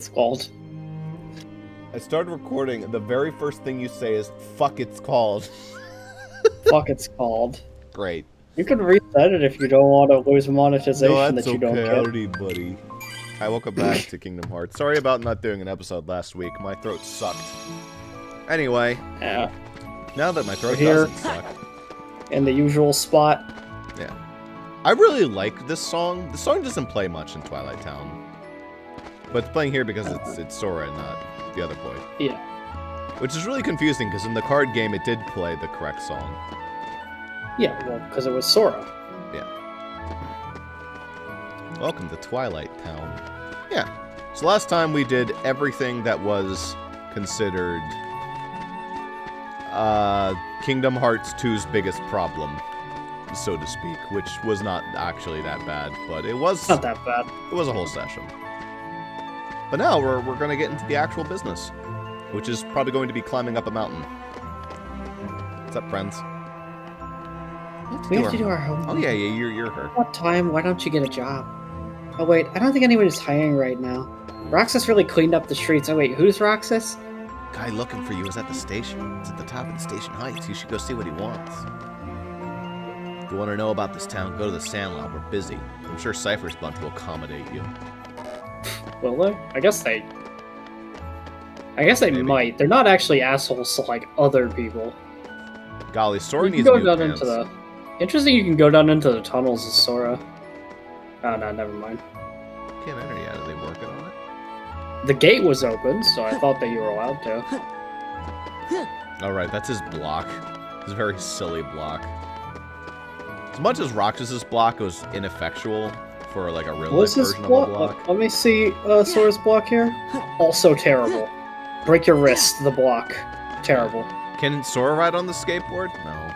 It's called. I started recording, the very first thing you say is, fuck, it's called. Fuck, it's called. Great. You can reset it if you don't want to lose monetization that's that you don't get. Howdy, buddy. Hi, welcome back to Kingdom Hearts. Sorry about not doing an episode last week. My throat sucked. Anyway. Yeah. Now that my throat Here, doesn't suck. in the usual spot. Yeah. I really like this song. The song doesn't play much in Twilight Town. But it's playing here because it's Sora and not the other boy. Yeah. Which is really confusing, because in the card game it did play the correct song. Yeah, well, because it was Sora. Yeah. Welcome to Twilight Town. Yeah. So last time we did everything that was considered Kingdom Hearts 2's biggest problem, so to speak, which was not actually that bad, but it was Not that bad. It was a whole session. But now we're going to get into the actual business, which is probably going to be climbing up a mountain. What's up, friends? We have to do our homework. Oh yeah, you're her. What time? Why don't you get a job? Oh wait, I don't think anyone is hiring right now. Roxas really cleaned up the streets. Oh wait, who's Roxas? Guy looking for you is at the station. It's at the top of the station heights. You should go see what he wants. If you want to know about this town, go to the Sandlot. We're busy. I'm sure Cypher's bunch will accommodate you. Will they? I guess they Maybe. might. They're not actually assholes to like other people. Golly, Sora You needs can go new down pants. into the. Interesting, you can go down into the tunnels of Sora. Oh no, never mind. Can't enter yet. Are they working on it? The gate was open, so I thought that you were allowed to. All right, that's his block. His very silly block. As much as Roxas's block was ineffectual for like a real life What's his version of a block? block. Let me see Sora's block here. Also terrible. Break your wrist, the block. Terrible. Can Sora ride on the skateboard? No.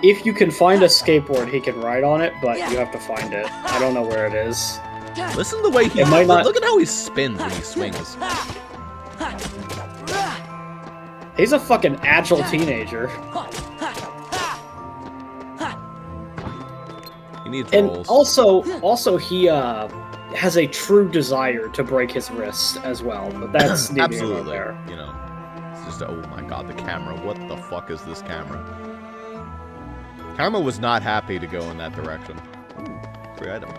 If you can find a skateboard, he can ride on it, but you have to find it. I don't know where it is. Listen to the way he... It might not- Look at how he spins when he swings. He's a fucking agile teenager. He needs And rolls. also he has a true desire to break his wrist as well, but that's neither here nor Absolutely. there. You know, it's just, oh my god, the camera. What the fuck is this camera? Camera was not happy to go in that direction. Ooh, free item.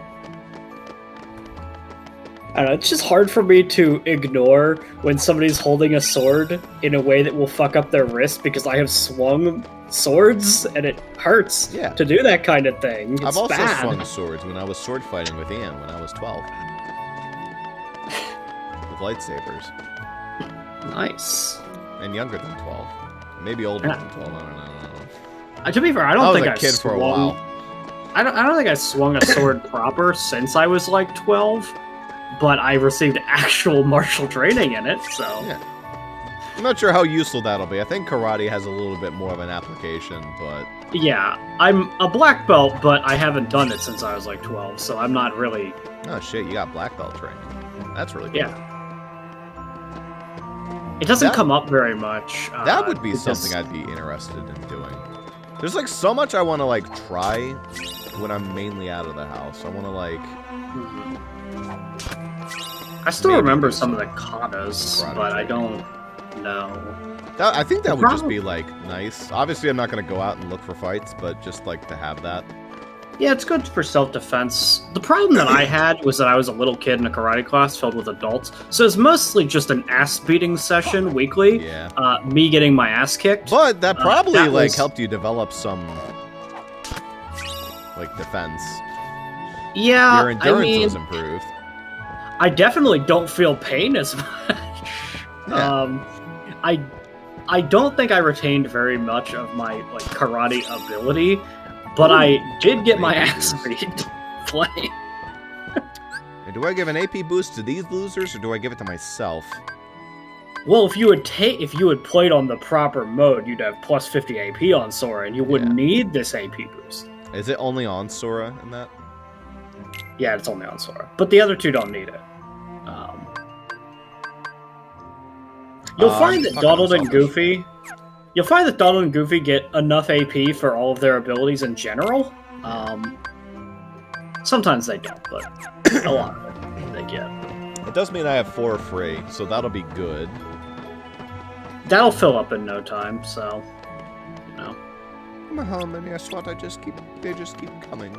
I don't know, it's just hard for me to ignore when somebody's holding a sword in a way that will fuck up their wrist because I have swung swords and it hurts Yeah. to do that kind of thing. It's I've also bad. swung swords when I was sword fighting with Ian when I was 12. With lightsabers. Nice. And younger than 12. Maybe older Yeah. than 12, I don't know. To be fair, I don't I was think a kid for a while. I don't think I swung a sword proper since I was like 12, but I received actual martial training in it, so Yeah. I'm not sure how useful that'll be. I think karate has a little bit more of an application, but... yeah, I'm a black belt, but I haven't done it since I was like 12, so I'm not really. Oh shit, you got black belt trained. That's really cool. Yeah. It doesn't That- come up very much. That would be because- something I'd be interested in doing. There's like so much I want to like try when I'm mainly out of the house. I want to like... I still maybe remember do some of the some katas, karate but I training. don't know. I think that The would just problem- be like nice. Obviously I'm not going to go out and look for fights, but just like to have that. Yeah, it's good for self-defense. The problem that I had was that I was a little kid in a karate class filled with adults, so it's mostly just an ass-beating session weekly. Yeah. Me getting my ass kicked. But that probably that like was- helped you develop some like defense. Yeah, Your endurance I mean, was improved. I definitely don't feel pain as much. Yeah. I don't think I retained very much of my like karate ability, but I did get my Maybe ass boost. beat playing. And do I give an AP boost to these losers or do I give it to myself? Well, if you had played on the proper mode, you'd have plus 50 AP on Sora, and you wouldn't need this AP boost. Is it only on Sora in that? Yeah, it's only on Sora, but the other two don't need it. You'll find that fucking Donald and unselfish. Goofy. You'll find that Donald and Goofy get enough AP for all of their abilities in general. Sometimes they don't, but a lot of it they get. does mean I have 4 free, so that'll be good. That'll fill up in no time, so, you know. How many I swat? They just keep coming.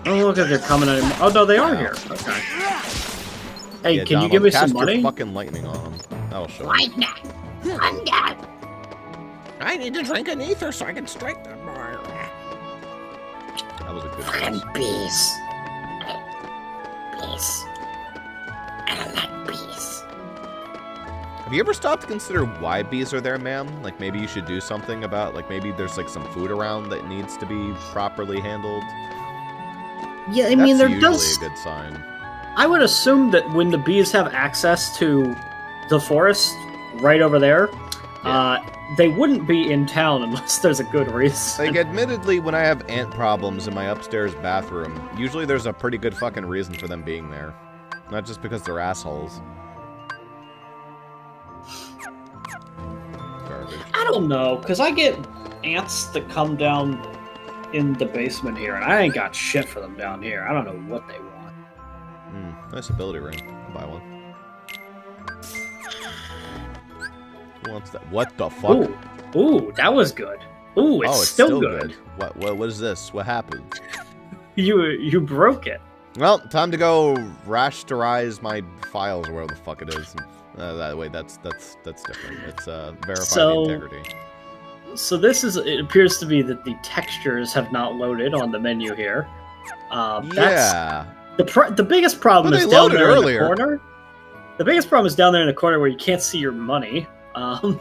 Oh, look at they're coming in. Oh, no, they are here. Okay. Hey, yeah, can Donald, you give me cast some money? Your fucking lightning on them. That'll show. Why not? I'm not. I need to drink an ether so I can strike them more. That was a good Fucking choice. bees. Bees. I don't like bees. Have you ever stopped to consider why bees are there, ma'am? Like, maybe you should do something about, like, maybe there's, like, some food around that needs to be properly handled? Yeah, I mean, there That's does... usually a good sign. I would assume that when the bees have access to the forest right over there, they wouldn't be in town unless there's a good reason. Like, admittedly, when I have ant problems in my upstairs bathroom, usually there's a pretty good fucking reason for them being there. Not just because they're assholes. Garbage. I don't know, because I get ants that come down in the basement here, and I ain't got shit for them down here. I don't know what they want. Nice ability ring. I'll buy one. Who wants that? What the fuck? Ooh, that was good. Ooh, it's, still good. What is this? What happened? You broke it. Well, time to go rasterize my files, or whatever the fuck it is. That way, that's different. It's verify the integrity. So it appears to be that the textures have not loaded on the menu here. Yeah. The biggest problem But is they down loaded there earlier. in the corner. The biggest problem is down there in the corner where you can't see your money. What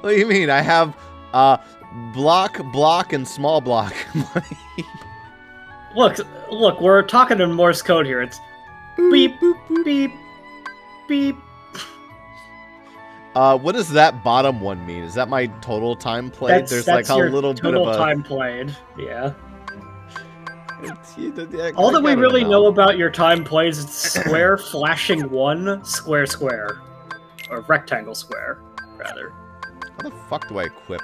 do you mean? I have block, and small block money. Look, we're talking in Morse code here. It's beep, beep, beep. What does that bottom one mean? Is that my total time played? There's like a little bit of total a time played. Yeah. All that we really know about your time plays is square flashing 1, square square, or rectangle square, rather. How the fuck do I equip?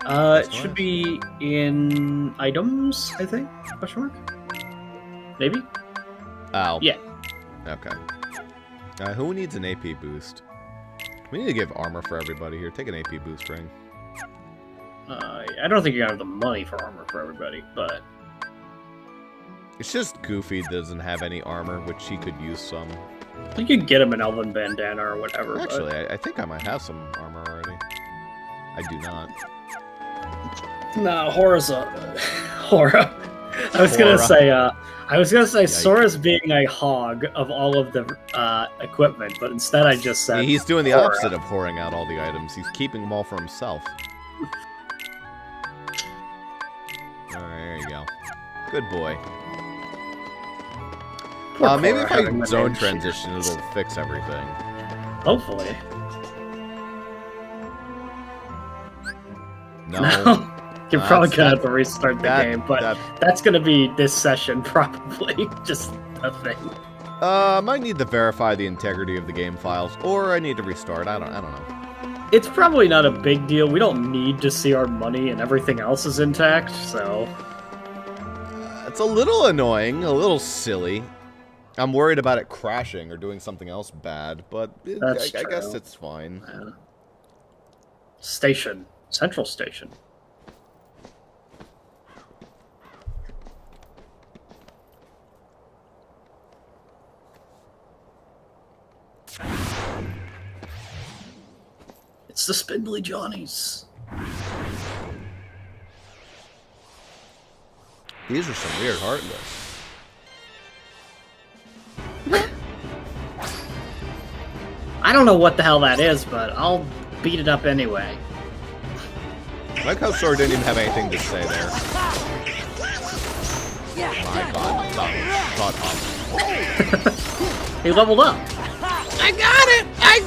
It should be in items, I think. Question mark? Maybe. Oh. Yeah. Okay. Who needs an AP boost? We need to give armor for everybody here. Take an AP boost ring. I don't think you have the money for armor for everybody, but... It's just Goofy doesn't have any armor, which he could use some. You could get him an elven bandana or whatever. Actually, I think I might have some armor already. I do not. No, Hora's Hora. I was gonna say Yikes. Sora's being a hog of all of the equipment, but instead I just said He's doing the Hora. opposite of whoring out all the items. He's keeping them all for himself. Alright, there you go. Good boy. Maybe if I zone transition, it'll fix everything. Hopefully. No. You're probably gonna have to restart the game, but that- that's gonna be this session, probably. Just a thing. I might need to verify the integrity of the game files, or I need to restart. I don't know. It's probably not a big deal. We don't need to see our money and everything else is intact, so... It's a little annoying, a little silly. I'm worried about it crashing or doing something else bad, but I guess it's fine. Yeah. Station. Central Station. It's the Spindly Johnnies. These are some weird heartless. I don't know what the hell that is, but I'll beat it up anyway. I like how Sora didn't even have anything to say there. My god, He leveled up. I got it! I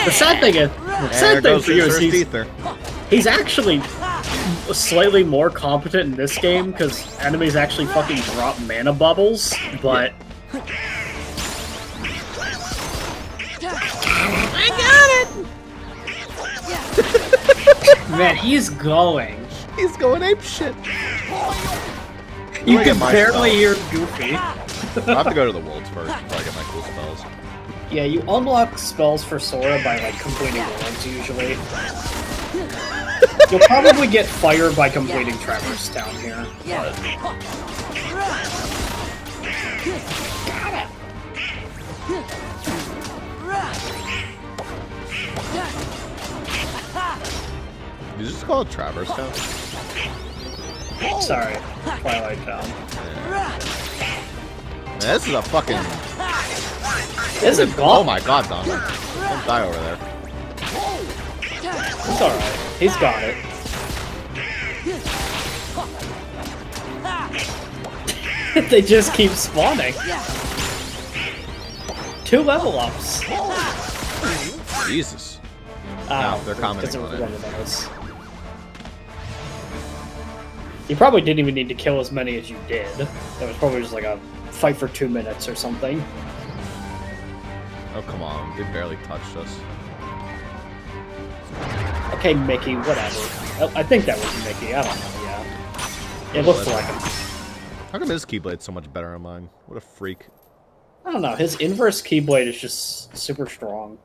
The sad thing is, for you is he's actually slightly more competent in this game because enemies actually fucking drop mana bubbles, but... I got it! Man, he's going. He's going apeshit. You can barely hear Goofy. I have to go to the worlds first before I get my cool spells. Yeah, you unlock spells for Sora by, like, completing worlds, usually. You'll probably get fire by completing Traverse down here. Is this called Traverse Town? Sorry, Twilight Town. Man, this is a fucking... This is a Oh my god, Don. Don't die over there. It's alright. He's got it. They just keep spawning. 2 level ups. Jesus. No, they're commenting on it. You probably didn't even need to kill as many as you did. That was probably just like a fight for 2 minutes or something. Oh, come on. They barely touched us. Okay, Mickey, whatever. Oh, I think that was Mickey. I don't know, yeah. It looks like him. How come his Keyblade's so much better than mine? What a freak. I don't know. His inverse Keyblade is just super strong.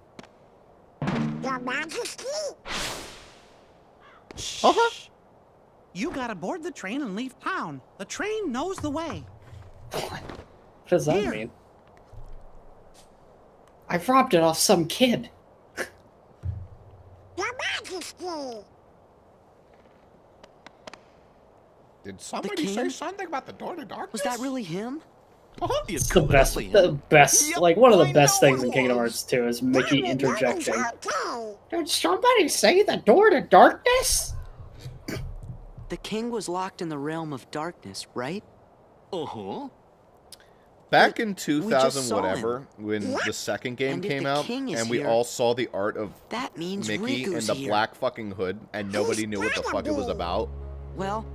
Your Majesty? Uh-huh. You gotta board the train and leave town. The train knows the way. What does that mean? I robbed it off some kid. Your Majesty! Did somebody say something about the door to darkness? Was that really him? It's the best, like, one of the best things in Kingdom Hearts 2 is Mickey interjecting. Did somebody say the door to darkness? The king was locked in the realm of darkness, right? Back in just 2000 saw whatever, when the second game And if came the out, king is and we here, all saw the art of That means Mickey in Riku's the here. black fucking hood, and nobody knew what the fuck it was about. Well,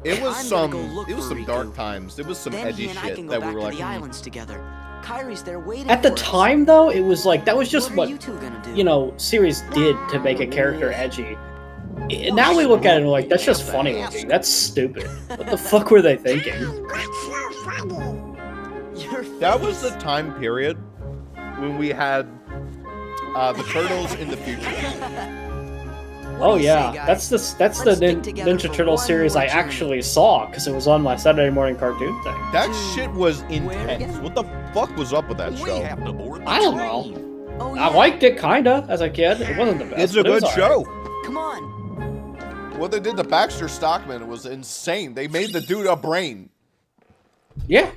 It was I'm gonna go look it was for some Riku. dark times. It was some then edgy he and I shit can that go we back were to like, the islands together. Kyrie's there waiting At the for us. time, though, it was like, that was just What are what, you two gonna do? you know, series did to make a character edgy. Now we look at it and we're like, that's just funny looking. That's stupid. What the fuck were they thinking? that was the time period when we had the turtles in the future. Oh yeah, that's the Ninja Turtle series I actually saw because it was on my Saturday morning cartoon thing. That shit was intense. What the fuck was up with that show? I don't know. Oh, I liked it kinda as a kid. It wasn't the best. It's a but it was good show. Come on. What they did to Baxter Stockman was insane. They made the dude a brain. Yeah.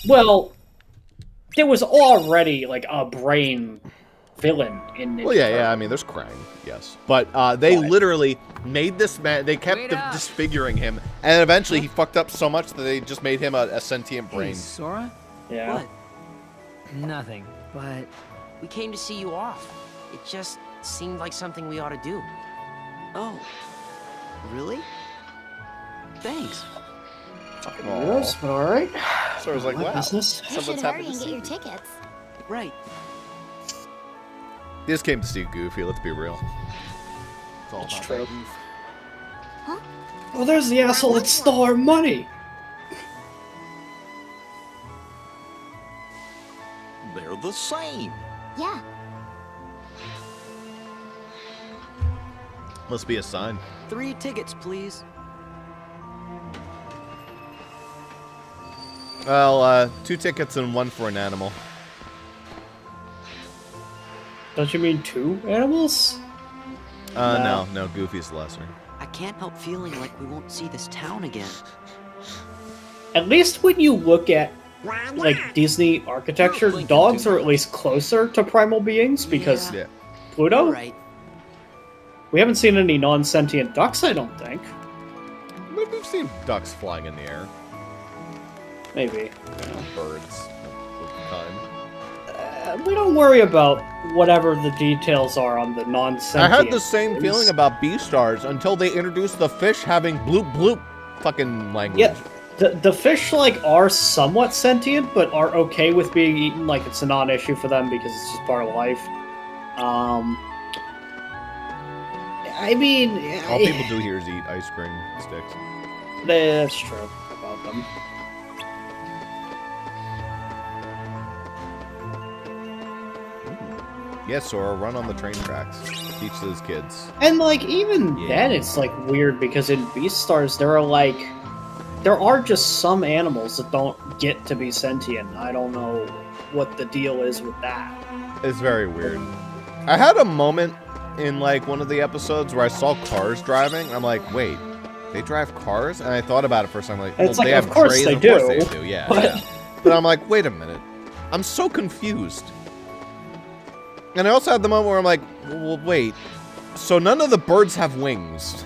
Well, there was already like a brain villain in Ninja Well, yeah, Turtle. I mean, there's Krang, yes. But they literally made this man, they kept disfiguring him, and eventually he fucked up so much that they just made him a sentient brain. Hey, Sora? Yeah. What? Nothing, but... We came to see you off. It just seemed like something we ought to do. Oh. Really? Thanks. Fucking weirdos, but alright. So I was like, wow. Business. You should Someone's hurry happy to and get see your me. tickets. Right. They just came to see Goofy, let's be real. It's all That's about true. that goof. Oh, there's the asshole that stole our money. They're the same. Yeah. Must be a sign. 3 tickets, please. Well, 2 tickets and 1 for an animal. Don't you mean 2 animals? No, Goofy's lesser. I can't help feeling like we won't see this town again. At least when you look at like Disney architecture, dogs are at least closer to primal beings because Yeah. Pluto. Right. We haven't seen any non-sentient ducks, I don't think. We've seen ducks flying in the air. Maybe. Birds of the kind. We don't worry about whatever the details are on the non-sentient. I had the same things. feeling about Beastars until they introduced the fish having bloop bloop fucking language. Yeah, the fish like are somewhat sentient, but are okay with being eaten. Like it's a non-issue for them because it's just part of life. I mean, All people do here is eat ice cream sticks. that's true about them. Yeah, Sora, run on the train tracks. Teach those kids. And, like, even then, it's, like, weird, because in Beastars, there are just some animals that don't get to be sentient. I don't know what the deal is with that. It's very weird. I had a moment in, like, one of the episodes where I saw cars driving, and I'm like, wait, they drive cars? And I thought about it for a second, like, well, it's like, they have of course trays, they of do. course they do, yeah, yeah. But I'm like, wait a minute. I'm so confused. And I also had the moment where I'm like, well, wait. So none of the birds have wings.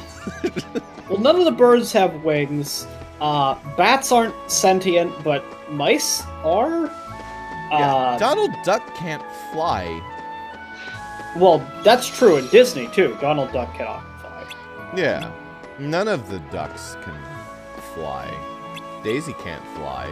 Well, none of the birds have wings. Bats aren't sentient, but mice are. Yeah, Donald Duck can't fly. Well, that's true in Disney, too. Donald Duck cannot fly. Yeah. None of the ducks can fly. Daisy can't fly.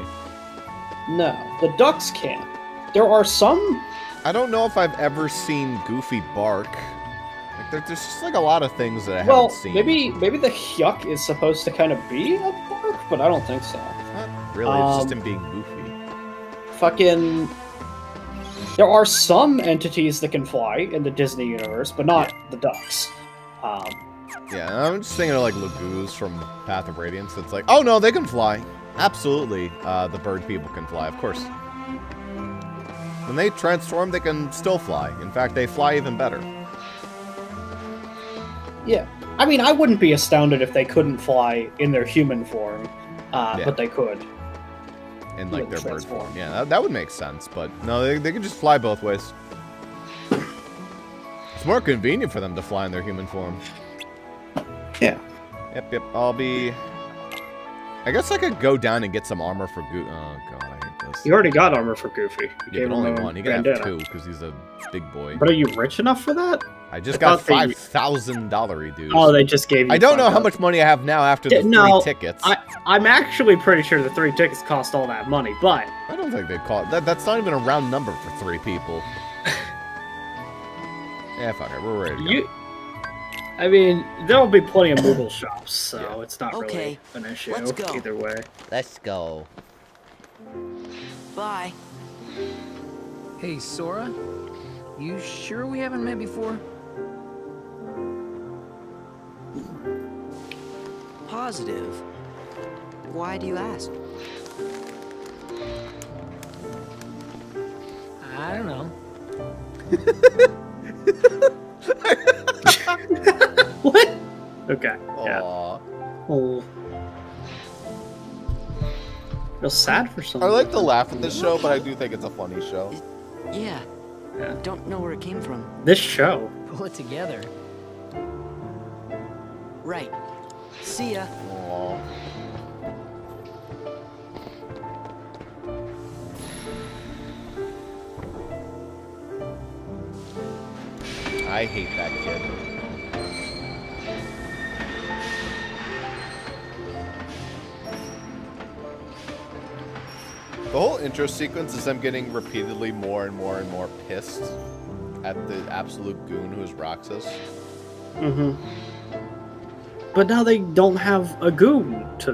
No, the ducks can. There are some... I don't know if I've ever seen Goofy bark. Like, there's just like a lot of things that I haven't seen. Maybe the yuck is supposed to kind of be a bark, but I don't think so. Not really, it's just him being goofy. Fucking... There are some entities that can fly in the Disney universe, but not the ducks. Yeah, I'm just thinking of like Lagoos from Path of Radiance. It's like, oh no, they can fly. Absolutely, the bird people can fly, of course. When they transform, they can still fly. In fact, they fly even better. Yeah. I mean, I wouldn't be astounded if they couldn't fly in their human form, but they could. In, like, their bird form. Yeah, that would make sense, but no, they can just fly both ways. It's more convenient for them to fly in their human form. Yeah. Yep, I'll be... I guess I could go down and get some armor for Goofy. Oh, God, I hate this. You already got armor for Goofy. Yeah, but only one. You can have two, because he's a big boy. But are you rich enough for that? I just got $5,000 dues. Oh, they just gave you I don't know how much money I have now after the 3 tickets. I'm actually pretty sure the 3 tickets cost all that money, but... I don't think they cost... That's not even a round number for 3 people. Yeah, fuck it. We're ready to go. I mean, there'll be plenty of Moogle shops, so it's not really an issue either way. Let's go. Bye. Hey, Sora? You sure we haven't met before? Positive. Why do you ask? I don't know. What? Okay. Aww. Yeah. Oh. Feel sad for someone. I like to laugh at this show, but I do think it's a funny show. Yeah. Don't know where it came from. This show. Pull it together. Right. See ya. Aww. I hate that kid. The whole intro sequence is them getting repeatedly more and more and more pissed at the absolute goon who is Roxas. Mm-hmm. But now they don't have a goon to,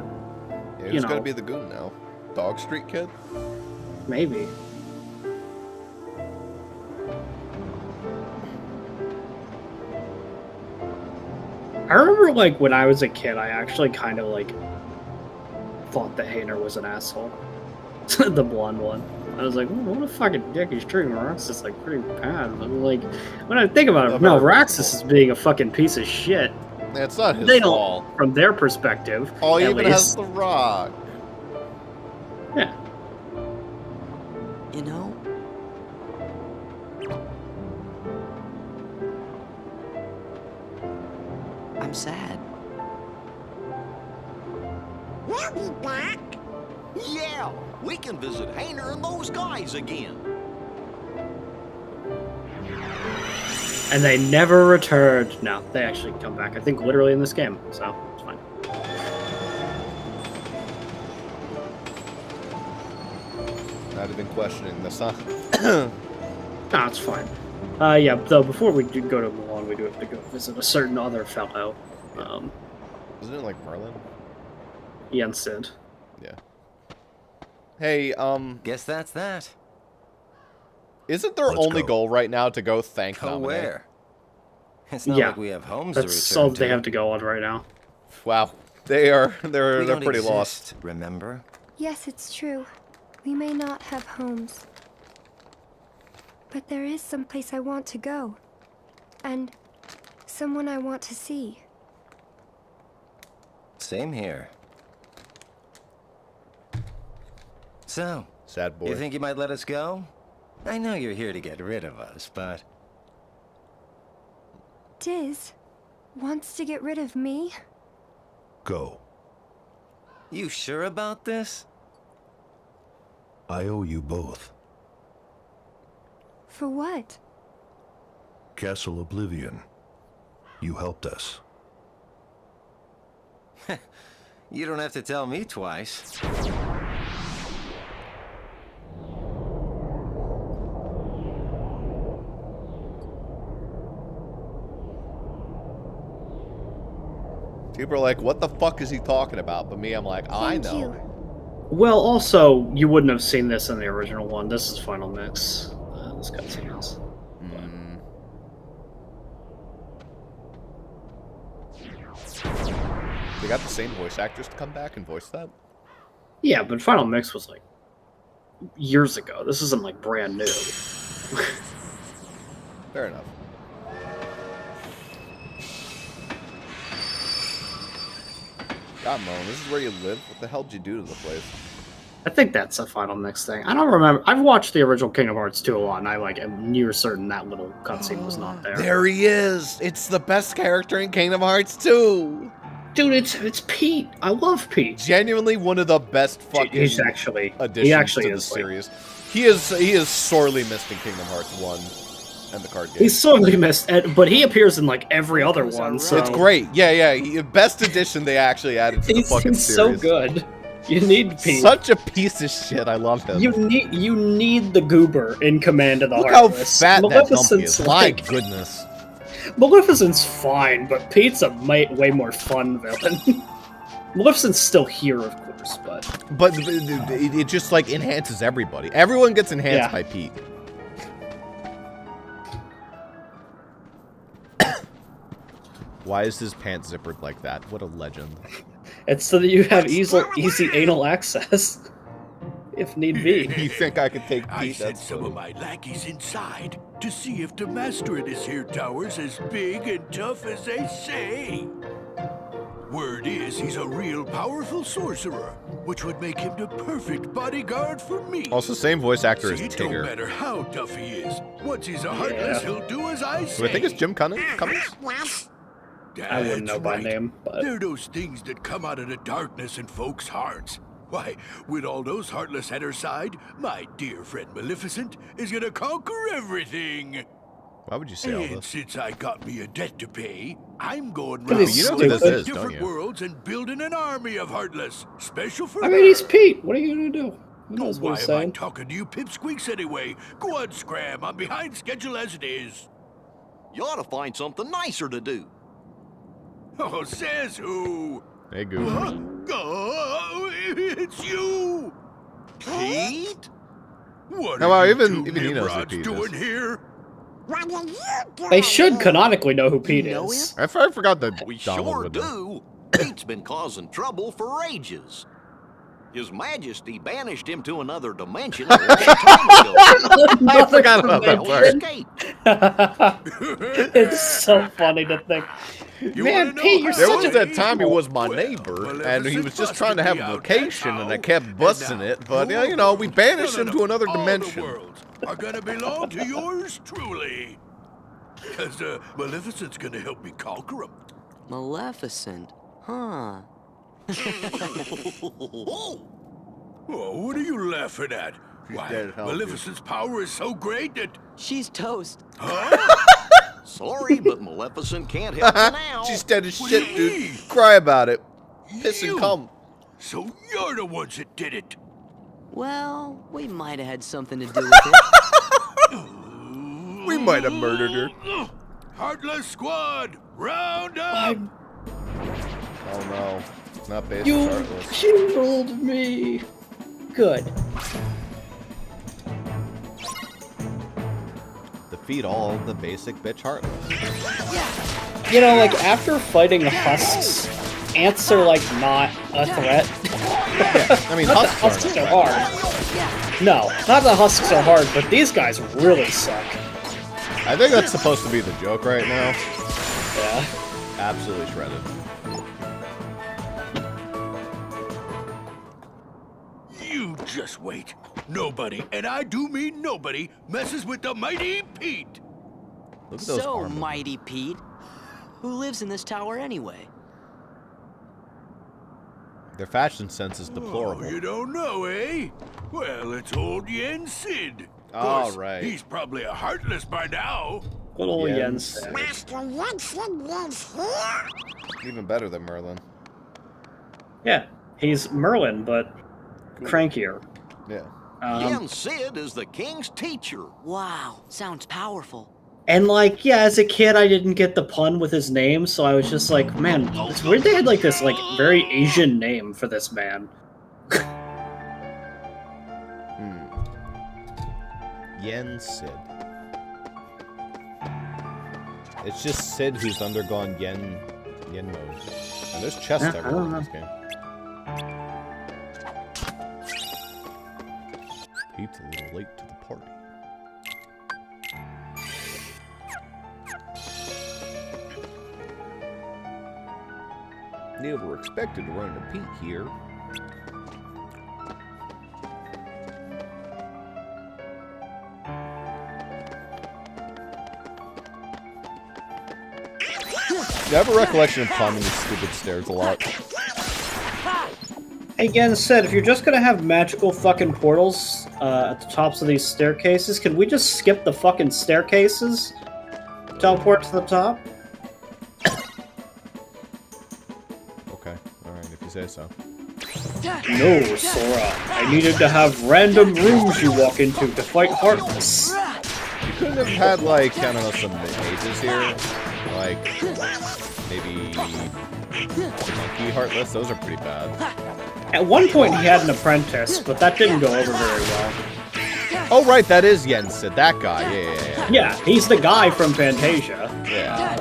Yeah, who's gonna be the goon now? Dog Street Kid? Maybe. I remember, like, when I was a kid, I actually kind of, like, thought that Hayner was an asshole. The blonde one. I was like, oh, what a fucking dick, he's treating Roxas, like, pretty bad. But, like, when I think about it, no, Roxas is being a fucking piece of shit. Yeah, it's not his fault. From their perspective, Oh, he at even least. has the rock. Yeah. You know? I'm sad. We'll be back. Yeah, we can visit Hayner and those guys again. And they never returned. No, they actually come back, I think, literally in this game, so it's fine. I'd have been questioning this, huh? No, it's fine. Yeah, though, before we do go to Milan, we do have to go visit a certain other fellow. Isn't it like Merlin? Ian Sid. Yeah. Hey, Guess that's that. isn't their only goal right now to go thank Go Nominate? where? It's not like we have homes to That's return all to. they have to go on right now. Wow. They're We pretty don't lost. exist, remember? Yes, it's true. We may not have homes. But there is some place I want to go. And someone I want to see. Same here. So, Sad boy. you think you might let us go? I know you're here to get rid of us, but... Diz wants to get rid of me? Go. You sure about this? I owe you both. For what? Castle Oblivion. You helped us. You don't have to tell me twice. People are like, what the fuck is he talking about? But me, I'm like, I Thank know. you. Well, also, you wouldn't have seen this in the original one. This is Final Mix. This cutscene is. They got the same voice actors to come back and voice that? Yeah, but Final Mix was like years ago. This isn't like brand new. Fair enough. God, Moan, this is where you live? What the hell did you do to the place? I think that's a Final Mix thing. I don't remember. I've watched the original Kingdom Hearts 2 a lot, and I like am near certain that little cutscene was not there. There he is! It's the best character in Kingdom Hearts 2! Dude, it's Pete. I love Pete. Genuinely one of the best fucking He's actually additions to the is series. Like, he is sorely missed in Kingdom Hearts 1 and the card game. He's sorely missed, but he appears in like every other one. So it's great. Yeah. Best addition they actually added to the fucking he's series. so good. You need Pete. Such a piece of shit. I love him. You need the goober in command of the Look how Heartless. fat that humpy is. My like, goodness. Maleficent's fine, but Pete's a way more fun villain. Maleficent's still here, of course, but it just like enhances everybody. Everyone gets enhanced by Pete. Why is his pants zippered like that? What a legend. It's so that you have easy anal access, if need be. You think I could take Pete? I sent some of my lackeys inside to see if the master in this here tower's as big and tough as they say. Word is he's a real powerful sorcerer, which would make him the perfect bodyguard for me. Also, same voice actor as See, it don't Tigger. matter how tough he is. Once he's a Heartless, he'll do as I say. Who I think it's Jim Cummings. I wouldn't know by right. name, but They're those things that come out of the darkness in folks' hearts. Why, with all those Heartless at her side, my dear friend Maleficent is gonna conquer everything. Why would you say all And this? since I got me a debt to pay, I'm going But round he's You know who this to is, don't different you? worlds and building an army of Heartless, special for I her. mean, he's Pete. What are you gonna do? Who Oh, knows why what he's am I saying? talking to you pipsqueaks anyway? Go on, Scram. I'm behind schedule as it is. You ought to find something nicer to do. Oh, says who? Hey, Goober. Oh, it's you! Pete? What Now, are you even two he knows who nimrods Pete doing is. here? What are you doing? They should canonically know who Pete is. I forgot that We Donald sure would know. do. Pete's been causing trouble for ages. His Majesty banished him to another dimension a long time ago. I forgot about that part. Escape. It's so funny to think. Man, Pete, you're There such was a... that time he was my neighbor, and he was just trying to have a vacation, and I kept busting it, but, you know, we banished him to another dimension. All the worlds are gonna belong to yours truly. Because Maleficent's gonna help me conquer them. Maleficent, huh? Oh, what are you laughing at? Why, Maleficent's power is so great that... She's toast. Sorry, but Maleficent can't help you now. She's dead as shit, dude. Cry about it. Piss and cum. So you're the ones that did it. Well, we might have had something to do with it. We might have murdered her. Heartless Squad, round up! Oh no. Not basic You heartless. healed me. Good. Defeat all the basic bitch heartless. You know, like, after fighting husks, ants are, like, not a threat. Yeah, I mean, not the husks are hard. No, not the husks are hard, but these guys really suck. I think that's supposed to be the joke right now. Yeah. Absolutely shredded. You just wait. Nobody, and I do mean nobody, messes with the mighty Pete. Look at those So, armor. Mighty Pete, who lives in this tower anyway? Their fashion sense is deplorable. Oh, you don't know, eh? Well, it's old Yen Sid. All right. He's probably a heartless by now. Good old Jens. Jens. Master Jensen lives here. Even better than Merlin. Yeah, he's Merlin, but crankier. Yeah. Yen Sid is the king's teacher. Wow, sounds powerful. And, like, yeah, as a kid, I didn't get the pun with his name, so I was just like, man, it's weird they had, like, this, like, very Asian name for this man. Yen Sid. It's just Sid who's undergone Yen mode. And there's chest Yeah, everywhere in this game. Pete's a little late to the party. Never expected to run into Pete here. I have a recollection of climbing these stupid stairs a lot. Again, said, if you're just gonna have magical fucking portals at the tops of these staircases, can we just skip the fucking staircases? Teleport to the top? Okay, alright, if you say so. No, Sora. I needed to have random rooms you walk into to fight Heartless. You couldn't have had, like, I don't know, some mages here? Like, maybe Monkey Heartless? Those are pretty bad. At one point he had an apprentice, but that didn't go over very well. Oh, right, that is Yen Sid, that guy, yeah. Yeah, he's the guy from Fantasia. Yeah.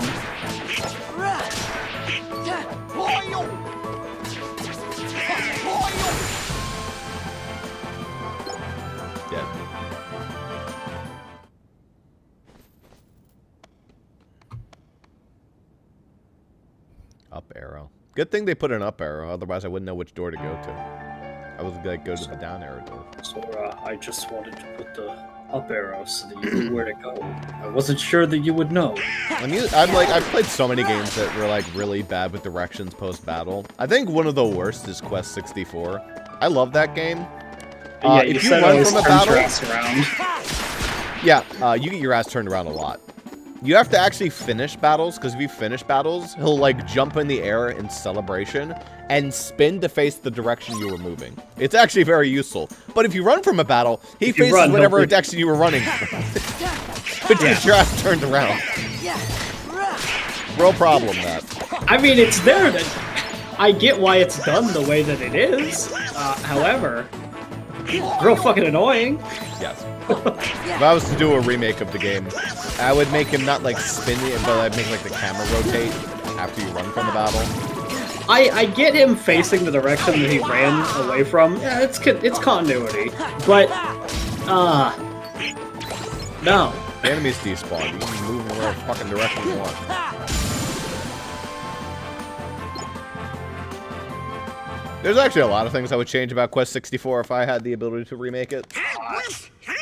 Up arrow. Good thing they put an up arrow, otherwise I wouldn't know which door to go to. I was gonna go to the down arrow door. Sora, I just wanted to put the up arrow so that you knew where to go. I wasn't sure that you would know. I've played so many games that were like really bad with directions post-battle. I think one of the worst is Quest 64. I love that game. Yeah, if you run from a battle, around. Yeah, you get your ass turned around a lot. You have to actually finish battles, because if you finish battles, he'll, like, jump in the air in celebration and spin to face the direction you were moving. It's actually very useful. But if you run from a battle, he faces whatever direction you were running from. But you get your ass turned around. Real problem, that. I mean, it's there to... I get why it's done the way that it is. However, real fucking annoying. Yes. If I was to do a remake of the game, I would make him not like spin it, but I'd make like the camera rotate after you run from the battle. I get him facing the direction that he ran away from. Yeah, it's continuity, but no. The enemy's despawned. You can move in whatever fucking direction you want. There's actually a lot of things I would change about Quest 64 if I had the ability to remake it.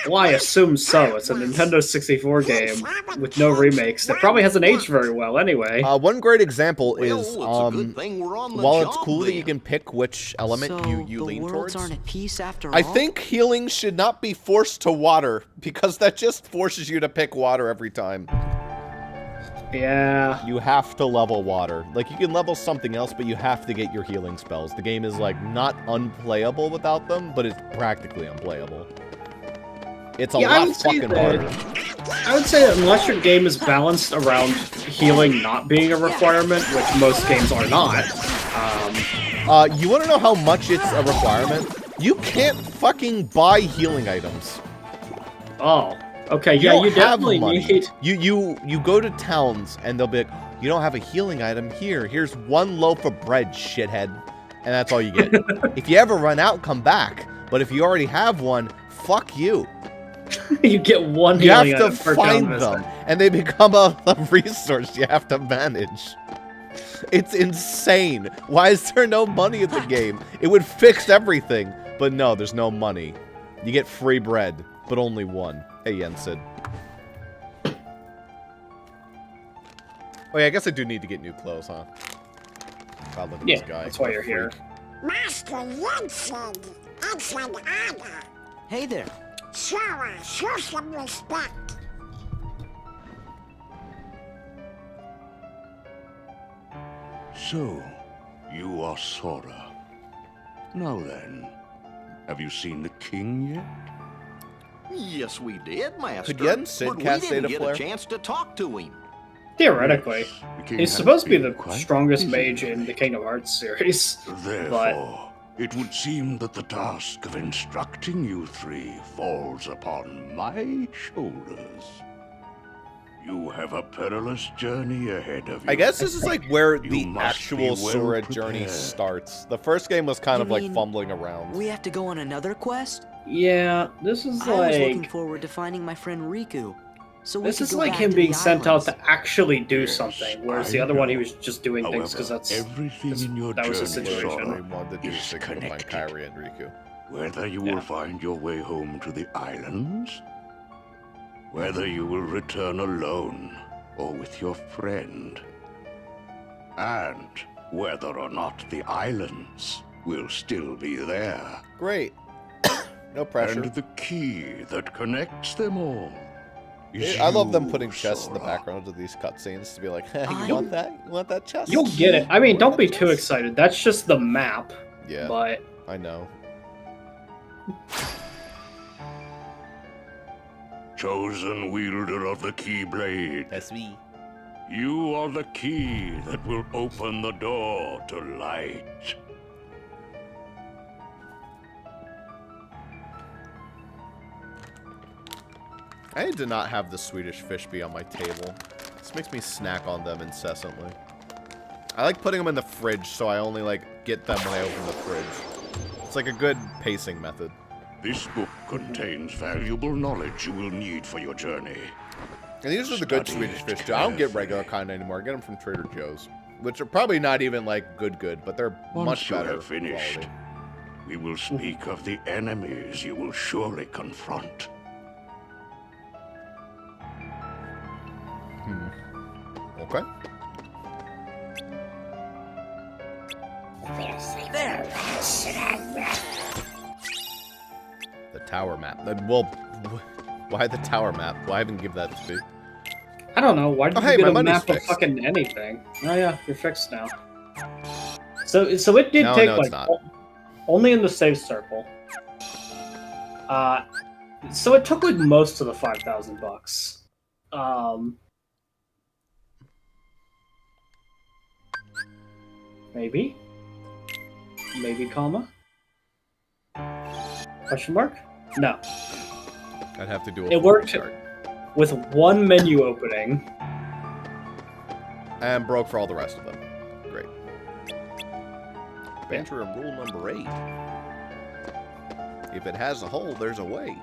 Well, I assume so. It's a Nintendo 64 game with no remakes that probably hasn't aged very well anyway. One great example is, while it's cool that you can pick which element you lean towards, aren't at peace after all? I think healing should not be forced to water, because that just forces you to pick water every time. Yeah. You have to level water. Like, you can level something else, but you have to get your healing spells. The game is, like, not unplayable without them, but it's practically unplayable. It's a lot fucking harder. I would say that unless your game is balanced around healing not being a requirement, which most games are not, You want to know how much it's a requirement? You can't fucking buy healing items. Oh, okay. You Yeah, don't you have definitely money. need. You go to towns and they'll be like, you don't have a healing item here. Here's one loaf of bread, shithead, and that's all you get. If you ever run out, come back. But if you already have one, fuck you. You get one You have healing to item per find town them, visit. and they become a resource you have to manage. It's insane. Why is there no money in the game? It would fix everything. But no, there's no money. You get free bread, but only one. Hey, Jensen. Oh, yeah, I guess I do need to get new clothes, huh? God, look at this guy. That's why What a you're here. freak. Master Jensen, excellent honor. Hey there. Sora, show some respect. So, you are Sora. Now then, have you seen the king yet? Yes, we did, Master. Could Jensen but we cast didn't Data get Flare? a chance to talk to him. Theoretically, The king he's has supposed to be been the quite strongest busy mage in the Kingdom Hearts series. Therefore, it would seem that the task of instructing you three falls upon my shoulders. You have a perilous journey ahead of you. I guess this is like where You the must actual be well Sora journey prepared. starts. The first game was kind You of like mean fumbling around. We have to go on another quest? Yeah, this is I was looking like forward to finding my friend Riku. So we this could is go like back him to being the sent out islands. to actually do Yes, something, whereas I the other one he know. was just doing things because However, that's everything that's- in your that was the journey, situation. What Sora, we wanted to do is is to find connected. Kairi and Riku. Whether you will find your way home to the islands, whether you will return alone or with your friend, and whether or not the islands will still be there. Great. No pressure. And the key that connects them all is I love them you, putting chests in the Sora. background of these cutscenes to be like, hey, you want that? You want that chest? You'll get it. I mean, You don't want be that too chest? excited. That's just the map. Yeah, But I know. Chosen wielder of the Keyblade. That's me. You are the key that will open the door to light. I need to not have the Swedish fish be on my table. This makes me snack on them incessantly. I like putting them in the fridge, so I only like get them when I open the fridge. It's like a good pacing method. This book contains valuable knowledge you will need for your journey. And these are the good Study Swedish it fish too. I don't get carefully. regular kind anymore. I get them from Trader Joe's, which are probably not even like good, but they're Once much you better have finished, quality. we will speak of the enemies you will surely confront. Okay. The tower map. Well, why the tower map? Why haven't give that to me? I don't know. Why did Oh, you hey, get my a money's map of fixed. fucking anything? Oh yeah, you're fixed now. So it did No, take no, it's like not. only in the save circle. So it took like most of the $5,000. Maybe, comma? Question mark? No. I'd have to do a It full worked restart. with one menu opening. And broke for all the rest of them. Great. Adventure of rule number 8. If it has a hole, there's a way.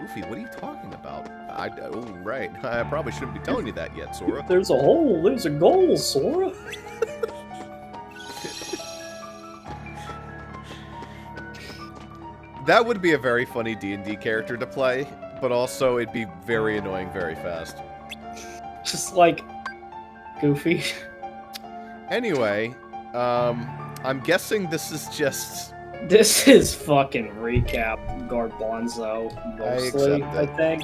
Goofy, what are you talking about? Oh, right. I probably shouldn't be telling you that yet, Sora. If there's a hole, there's a goal, Sora. That would be a very funny D&D character to play, but also it'd be very annoying very fast. Just like Goofy. Anyway, I'm guessing this is just... This is fucking recap Garbanzo, mostly, accept I it. think.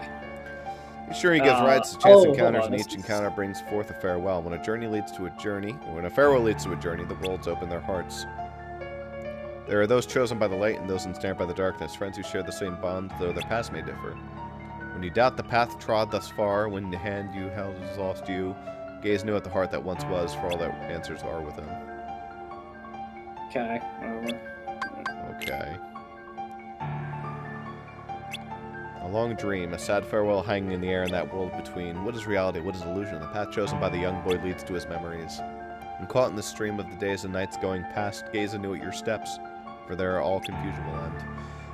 Sure, he gives rides to chance hold encounters, on, and this each is- encounter brings forth a farewell. When a journey leads to a journey, or when a farewell leads to a journey, the worlds open their hearts. There are those chosen by the light and those ensnared by the darkness, friends who share the same bond, though their paths may differ. When you doubt the path trod thus far, when the hand you held has lost you, gaze new at the heart that once was, for all that answers are within. Okay, whatever. Okay. A long dream, a sad farewell hanging in the air in that world between. What is reality? What is illusion? The path chosen by the young boy leads to his memories. I'm caught in the stream of the days and nights going past. Gaze anew at your steps, for there all confusion will end.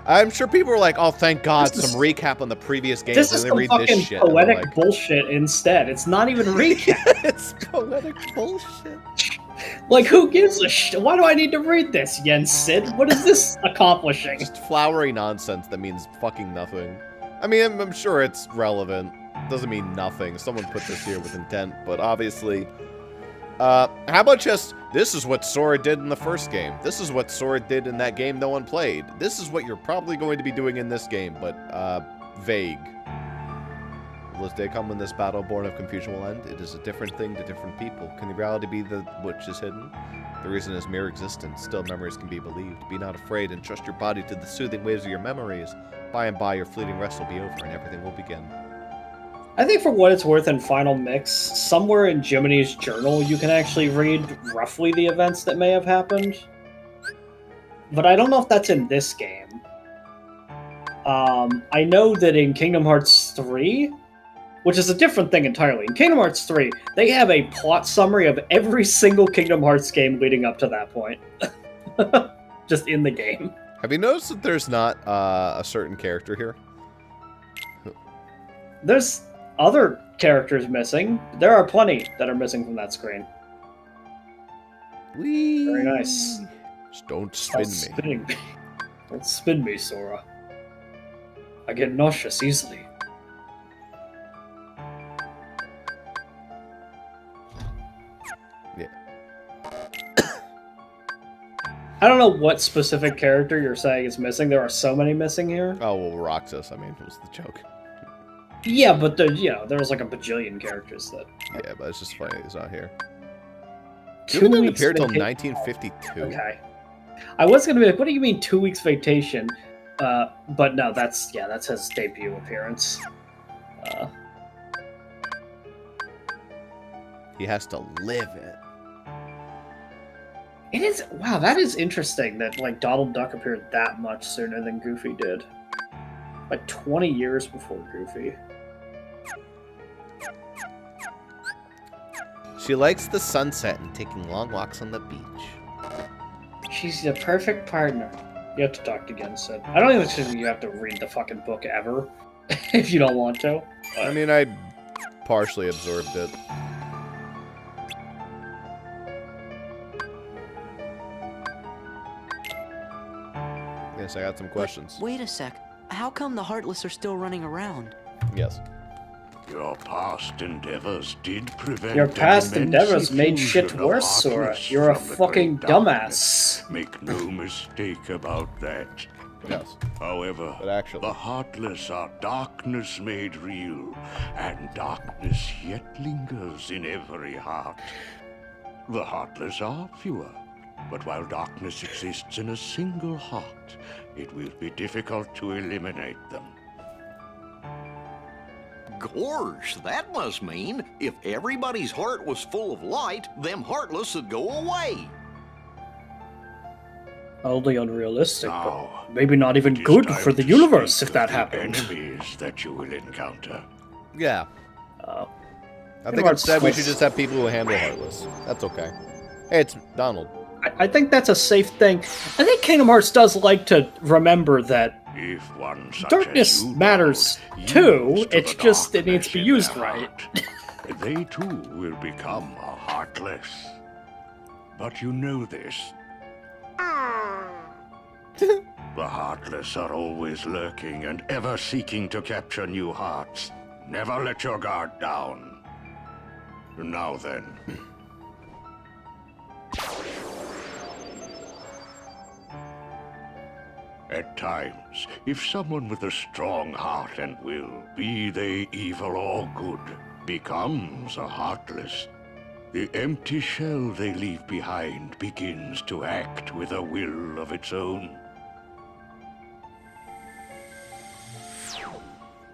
I'm sure people were like, "Oh, thank God, some recap on the previous games." This is and they some read fucking this shit, poetic like, bullshit instead. It's not even recap. It's poetic bullshit. Like, who gives a shit? Why do I need to read this, Jens Sid? What is this accomplishing? Just flowery nonsense that means fucking nothing. I mean, I'm sure it's relevant. Doesn't mean nothing. Someone put this here with intent, but obviously... how about just, this is what Sora did in the first game. This is what Sora did in that game no one played. This is what you're probably going to be doing in this game, but, vague. Will this day come when this battle born of confusion will end? It is a different thing to different people. Can the reality be the which is hidden? The reason is mere existence. Still memories can be believed. Be not afraid and trust your body to the soothing waves of your memories. By and by, your fleeting rest will be over and everything will begin. I think for what it's worth in Final Mix, somewhere in Jiminy's journal you can actually read roughly the events that may have happened. But I don't know if that's in this game. I know that in Kingdom Hearts 3, which is a different thing entirely, in Kingdom Hearts 3, they have a plot summary of every single Kingdom Hearts game leading up to that point. Just in the game. Have you noticed that there's not a certain character here? There's other characters missing. There are plenty that are missing from that screen. Whee! Very nice. Just don't spin me. Spinning me. Don't spin me, Sora. I get nauseous easily. Yeah. I don't know what specific character you're saying is missing. There are so many missing here. Oh, well, Roxas, I mean, was the joke. Yeah, but there was like a bajillion characters that... Yeah, but it's just funny he's not here. 2 He didn't weeks appear till vacation. 1952. Okay. I was gonna be like, what do you mean 2 weeks vacation? But no, that's his debut appearance. He has to live it. It is... Wow, that is interesting that, like, Donald Duck appeared that much sooner than Goofy did. Like, 20 years before Goofy. She likes the sunset and taking long walks on the beach. She's the perfect partner. You have to talk to again, Sid. I don't even think you have to read the fucking book ever, if you don't want to. I mean, I partially absorbed it. Yes, I got some questions. Wait a sec. How come the Heartless are still running around? Yes. Your past endeavors did prevent... Your past an endeavors immense made shit effusion of worse, Sora. Heartless You're a from the fucking great darkness. dumbass. Make no mistake about that. Yes. However, But actually... the Heartless are darkness made real, and darkness yet lingers in every heart. The Heartless are fewer, but while darkness exists in a single heart, it will be difficult to eliminate them. Gorge, that must mean if everybody's heart was full of light, them heartless would go away. Totally unrealistic, Now, but maybe not even it is good time for the to universe speak if that of the happened. enemies that you will encounter. Yeah. Oh. I think instead we should just have people who handle Heartless. That's okay. Hey, it's Donald. I think that's a safe thing. I think Kingdom Hearts does like to remember that If one such darkness as you, matters Donald, too. yields to It's the just it needs to be darkness used in their right. heart, they too will become a Heartless. But you know this. The Heartless are always lurking and ever seeking to capture new hearts. Never let your guard down. Now then. At times, if someone with a strong heart and will, be they evil or good, becomes a Heartless, the empty shell they leave behind begins to act with a will of its own.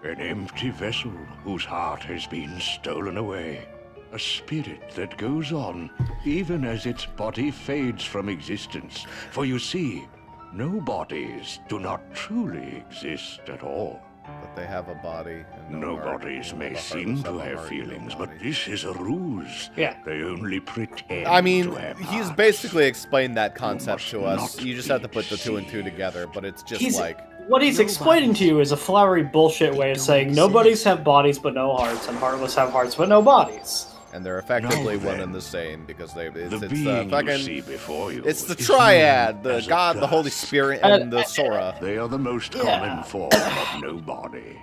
An empty vessel whose heart has been stolen away. a spirit that goes on even as its body fades from existence. For you see, no bodies do not truly exist at all. But they have a body. And No bodies may seem to have feelings, but this is a ruse. Yeah. They only pretend I mean, to have he's hearts. basically explained that concept to us. not You just have to be put the two and two together, but it's just He's- like... What he's explaining to you is a flowery bullshit way of saying nobodies have bodies but no hearts, and heartless have hearts but no bodies. And they're effectively Now one then, and the same, because it's The the being fucking... you see before you It's the is triad, known the as a God, the Holy dust. Spirit, and the Sora. They are the most common form of nobody.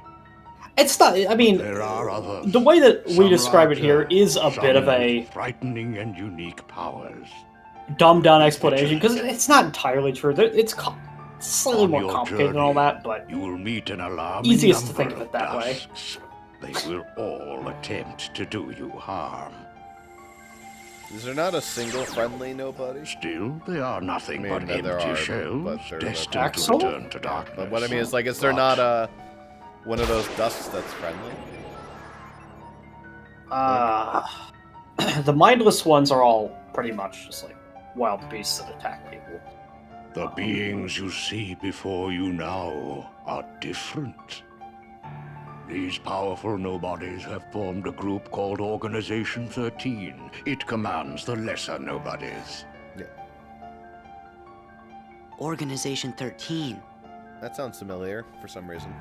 It's not, I mean, There are others. the way that we Some describe it here larger, is a some bit of with a frightening and unique powers. dumbed down explanation, because it's not entirely true. It's slightly On more your complicated than all journey, that, but you will meet an alarming easiest to number think of it that way. dusks. They will all attempt to do you harm. Is there not a single friendly nobody? Still, they are nothing I mean, but there empty are, shells, but they're destined to Axel? return to darkness. But what I mean is, like, is there not one of those dusks that's friendly? The mindless ones are all pretty much just like wild beasts that attack people. The beings you see before you now are different. These powerful nobodies have formed a group called Organization 13. It commands the lesser nobodies. Yeah. Organization 13. That sounds familiar for some reason.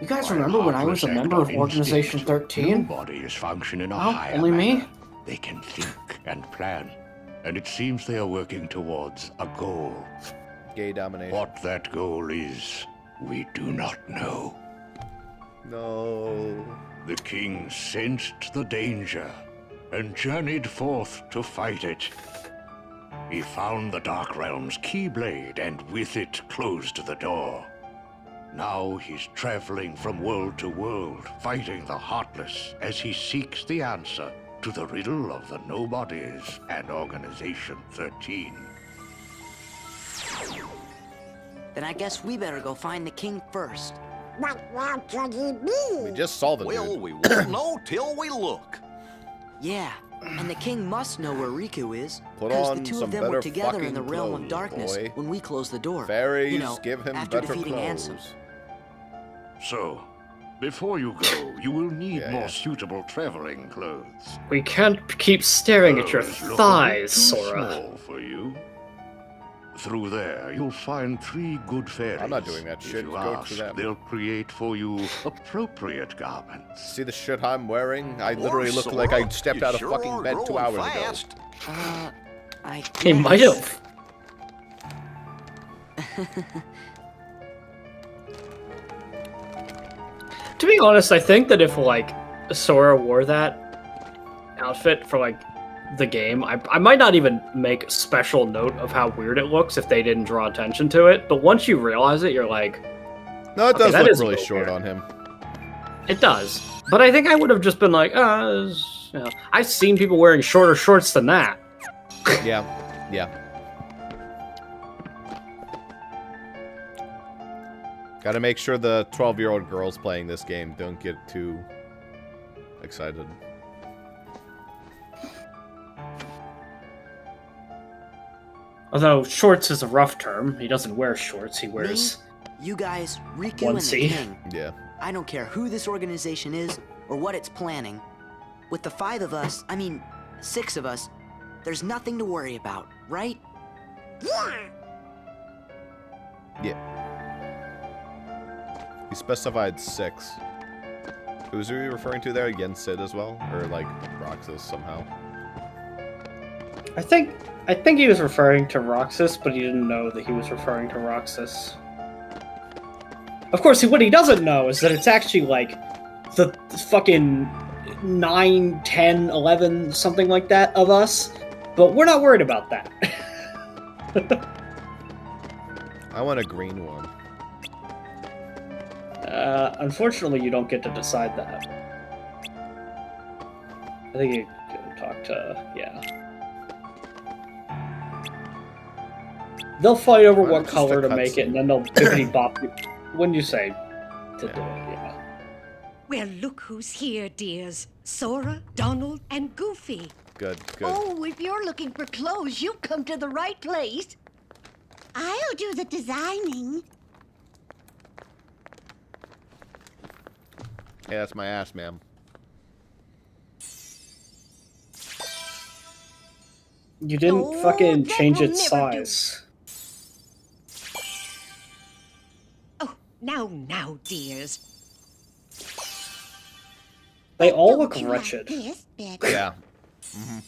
You guys While remember when I was heartless a act member on of Organization instinct, 13? Nobodies function in a Oh, higher only me? manner. They can think and plan, and it seems they are working towards a goal. Gay domination. What that goal is, we do not know. No. The king sensed the danger and journeyed forth to fight it. He found the Dark Realm's Keyblade and with it closed the door. Now he's traveling from world to world, fighting the Heartless as he seeks the answer to the riddle of the Nobodies and Organization 13. Then I guess we better go find the king first. But where could he be? We just saw the Well, dude. we won't know till we look. Yeah, and the king must know where Riku is. Put Because on the two some of them better were together in fucking the realm clothes, of darkness boy. when we closed the door. Fairies, You know, give him after better defeating clothes. Ansem. So, before you go, you will need Yeah, more yeah. suitable traveling clothes. We can't keep staring at your Those look a bit thighs, too Sora. small for you. Through there, you'll find 3 good fairies. I'm not doing that If shit. you Go ask, to them. they'll create for you appropriate garments. See the shit I'm wearing? I literally Or look Sora, like I stepped you out of sure fucking are bed 2 growing hours fast. ago. I He might guess. have. To be honest, I think that if, like, Sora wore that outfit for, like, the game, I might not even make special note of how weird it looks if they didn't draw attention to it, but once you realize it, you're like... No, it okay, does that look is a really little short weird. on him. It does. But I think I would have just been like, you know, I've seen people wearing shorter shorts than that. Yeah, yeah. Gotta make sure the 12-year-old girls playing this game don't get too excited. Although shorts is a rough term. He doesn't wear shorts, he wears... You guys, Riku and the Onesie. king. Yeah. I don't care who this organization is or what it's planning. With the 5 of us, I mean, 6 of us, there's nothing to worry about, right? Yeah. Yeah. He specified 6. Who's he referring to there? Yensid as well? Or, like, Roxas somehow? I think he was referring to Roxas, but he didn't know that he was referring to Roxas. Of course, what he doesn't know is that it's actually, like, the fucking 9, 10, 11, something like that of us, but we're not worried about that. I want a green one. Unfortunately, you don't get to decide that. I think you can talk to... yeah. They'll fight over Why what not just color a to make it, and then they'll bippity bop you. When you say to do it, yeah. Well, look who's here, dears. Sora, Donald, and Goofy. Good, good. Oh, if you're looking for clothes, you've come to the right place. I'll do the designing. Hey, that's my ass, ma'am. You didn't fucking change its size. Oh, now, dears. They all look wretched. Yeah. Mm-hmm.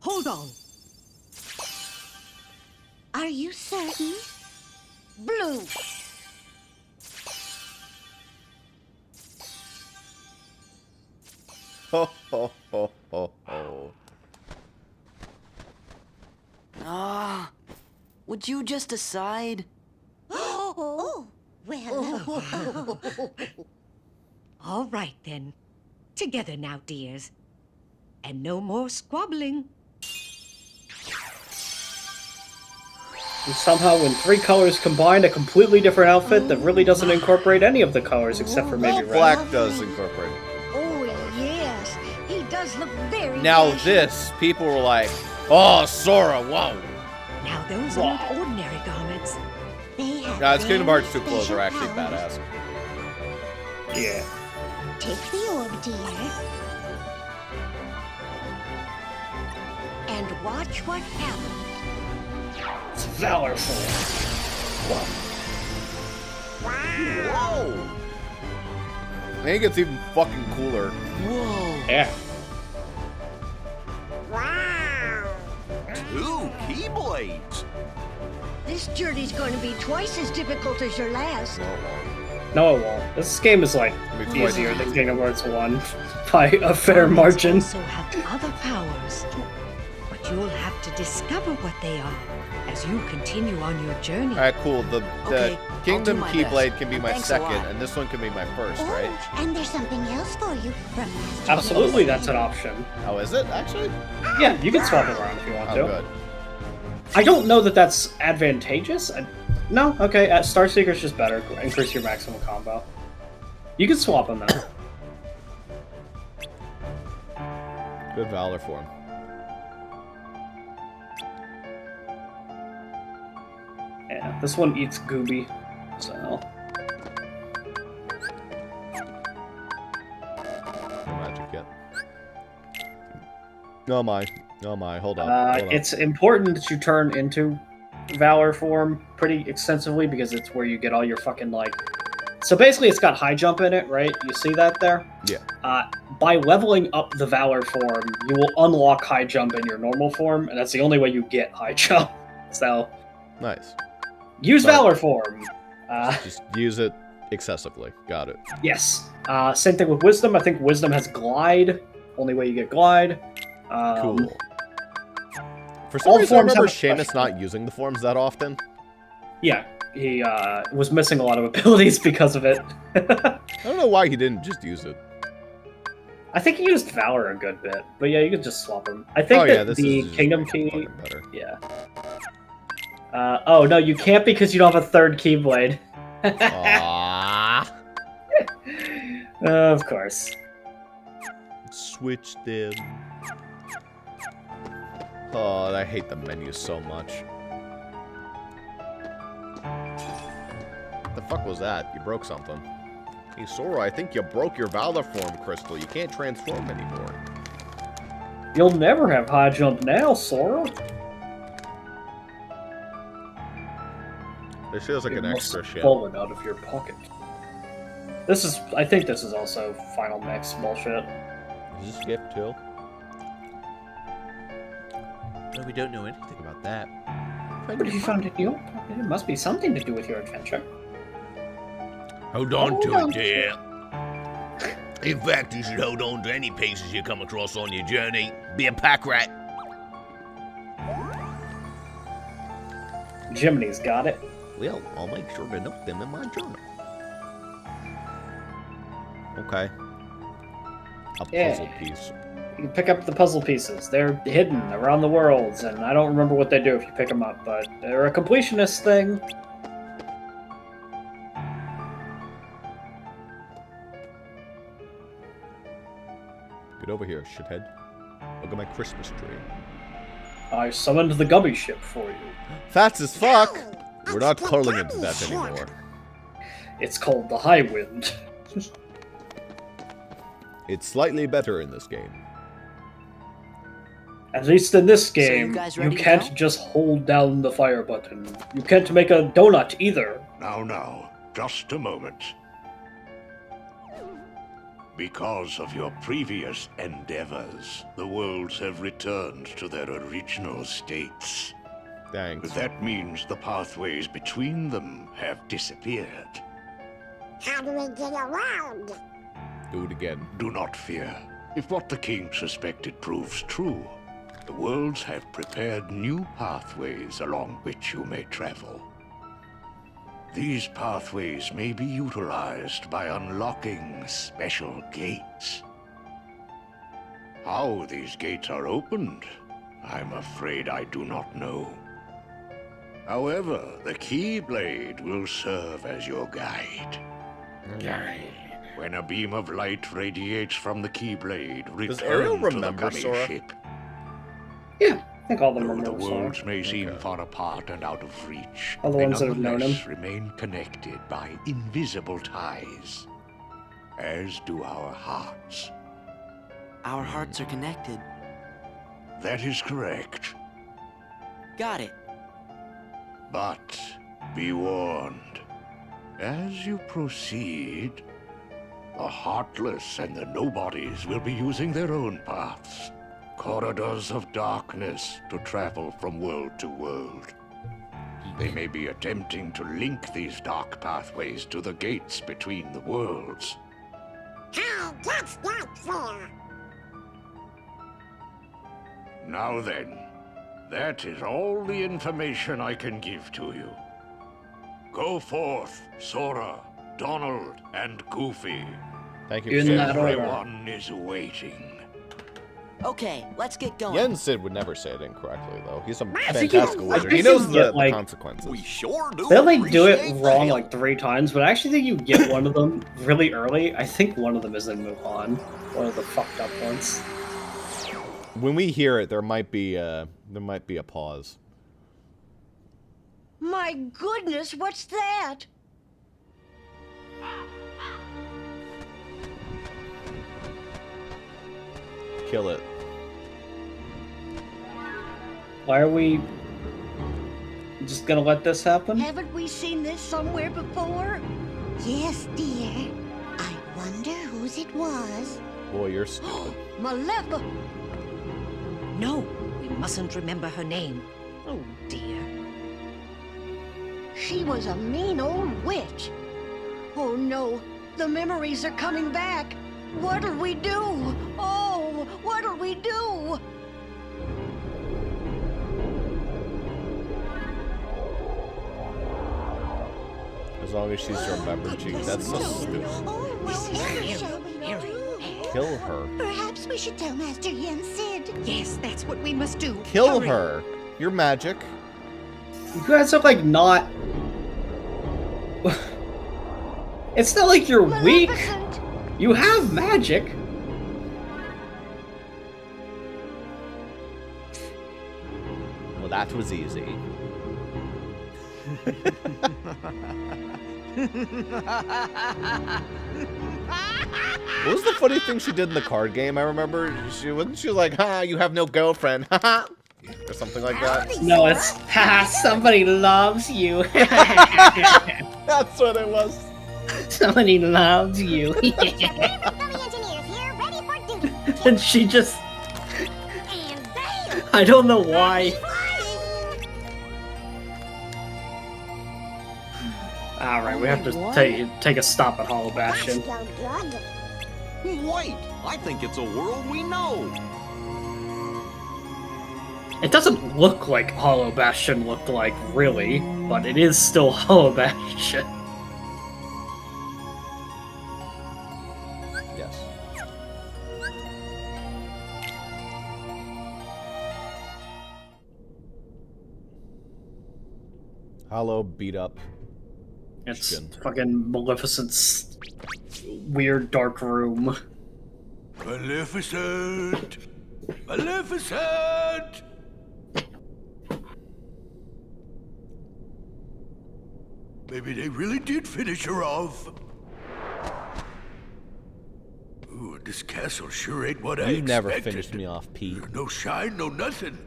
Hold on. Are you certain? Blue. Ho, ho, ho, ho, ho. Ah, would you just decide? Oh, well. All right, then. Together now, dears. And no more squabbling. And somehow when 3 colors combine, a completely different outfit that really doesn't incorporate any of the colors except for maybe red. Black does incorporate. Oh, yes. He does look very Now fashion. this, people were like, oh, Sora, whoa. Now those aren't ordinary garments. They have Nah, it's Kingdom very Hearts 2 clothes are actually special powers. badass. Yeah. Take the orb, dear. And watch what happens. It's Valor form. Whoa! I think it's even fucking cooler. Whoa. Yeah. Wow. 2 Keyblades. This journey's going to be twice as difficult as your last. No, it won't. This game is like It'll be twice easier as than easy. Kingdom Hearts 1 by a fair margin. Also have other powers. But you'll have to discover what they are as you continue on your journey. Alright, cool. The Okay, Kingdom I'll do my Keyblade best. can be my Thanks a lot. second, and this one can be my first, right? Oh, and there's something else for you from Master Absolutely, Yoda. that's an option. Oh, is it, actually? Yeah, you can swap it around if you want Oh, to. good. I don't know that that's advantageous. No, okay, Star Seeker's just better. Increase your maximum combo. You can swap them though. Good Valor form. Yeah, this one eats Gooby, so... No magic yet. Oh my. Oh my, hold on. Hold on. It's important that you turn into Valor form pretty extensively because it's where you get all your fucking, like... So basically it's got high jump in it, right? You see that there? Yeah. By leveling up the Valor form, you will unlock high jump in your normal form, and that's the only way you get high jump. So... Nice. Use But- Valor form! Just use it excessively. Got it. Yes. Same thing with Wisdom. I think Wisdom has Glide. Only way you get Glide. Cool. For some all reason, I forms remember have a Seamus not using the forms that often. Yeah, he was missing a lot of abilities because of it. I don't know why he didn't just use it. I think he used Valor a good bit, but yeah, you could just swap them. I think that the Kingdom Key... Better. Yeah. Oh, no, you can't because you don't have a third Keyblade. Aww. Of course. Switch them. Oh, I hate the menu so much. What the fuck was that? You broke something. Hey, Sora, I think you broke your Valor form crystal. You can't transform anymore. You'll never have high jump now, Sora. This feels like It an must extra have shit. fallen out of your pocket. This is... I think this is also Final Mix bullshit. Is this gift too? No, we don't know anything about that. What have you found in your pocket? It must be something to do with your adventure. Hold on Hold to on it, dear. In fact, you should hold on to any pieces you come across on your journey. Be a pack rat. Jiminy's got it. Well, I'll make sure to note them in my journal. Okay. A Yeah. puzzle piece. You can pick up the puzzle pieces. They're hidden around the worlds, and I don't remember what they do if you pick them up, but they're a completionist thing. Get over here, shithead. Look at my Christmas tree. I summoned the gummy ship for you. Fast as fuck! We're not curling it to death anymore. It's called the High Wind. It's slightly better in this game. At least in this game, guys you ready to can't go? just hold down the fire button. You can't make a donut either. Now, just a moment. Because of your previous endeavors, the worlds have returned to their original states. Thanks. That means the pathways between them have disappeared. How do we get around? Do it again. Do not fear. If what the king suspected proves true, the worlds have prepared new pathways along which you may travel. These pathways may be utilized by unlocking special gates. How these gates are opened, I'm afraid I do not know. However, the Keyblade will serve as your guide. When a beam of light radiates from the Keyblade, Does Ariel return to the remember gummy Sora? ship. Yeah, I think all of them Though remember the Sora. worlds may seem far apart and out of reach, All the they ones that have known nonetheless him. remain connected by invisible ties, as do our hearts. Our hearts are connected. That is correct. Got it. But be warned, as you proceed, the heartless and the nobodies will be using their own paths, corridors of darkness to travel from world to world. They may be attempting to link these dark pathways to the gates between the worlds. Hey, that's not fair. Now then, that is all the information I can give to you. Go forth, Sora, Donald, and Goofy. Thank you. In that order. Everyone is waiting. Okay, let's get going. Yen Sid would never say it incorrectly, though. He's a think you- fantastic I wizard. think He knows you get, the like- consequences. We sure do. They only do it appreciate wrong the like 3 times, but I actually think you get one of them really early. I think one of them is in Mulan, one of the fucked up ones. When we hear it, there might be a pause. My goodness, what's that? Kill it. Why are we just gonna let this happen? Haven't we seen this somewhere before? Yes, dear. I wonder whose it was. Boy, you're stupid. Malefic. No, we mustn't remember her name. Oh, dear. She was a mean old witch. Oh no, the memories are coming back. What'll we do? Oh, what'll we do? As long as she's remembered, that's so stupid. This is Harry. Kill her. Perhaps we should tell Master Yen Sid. Yes, that's what we must do. Kill Hurry. her. You're magic. You guys are like not. It's not like you're weak. Maleficent. You have magic. Well, that was easy. What was the funny thing she did in the card game? I remember she like, "Ha, you have no girlfriend," haha, or something like that. No, it's haha, somebody loves you. That's what it was. Somebody loves you. And she just. I don't know why. Alright, we have to take a stop at Hollow Bastion. Wait, I think it's a world we know. It doesn't look like Hollow Bastion looked like, really, but it is still Hollow Bastion. Yes. Hollow beat up. It's fucking Maleficent's weird dark room. Maleficent! Maleficent! Maybe they really did finish her off. Ooh, this castle sure ain't what I expected. You never finished me off, Pete. No shine, no nothing.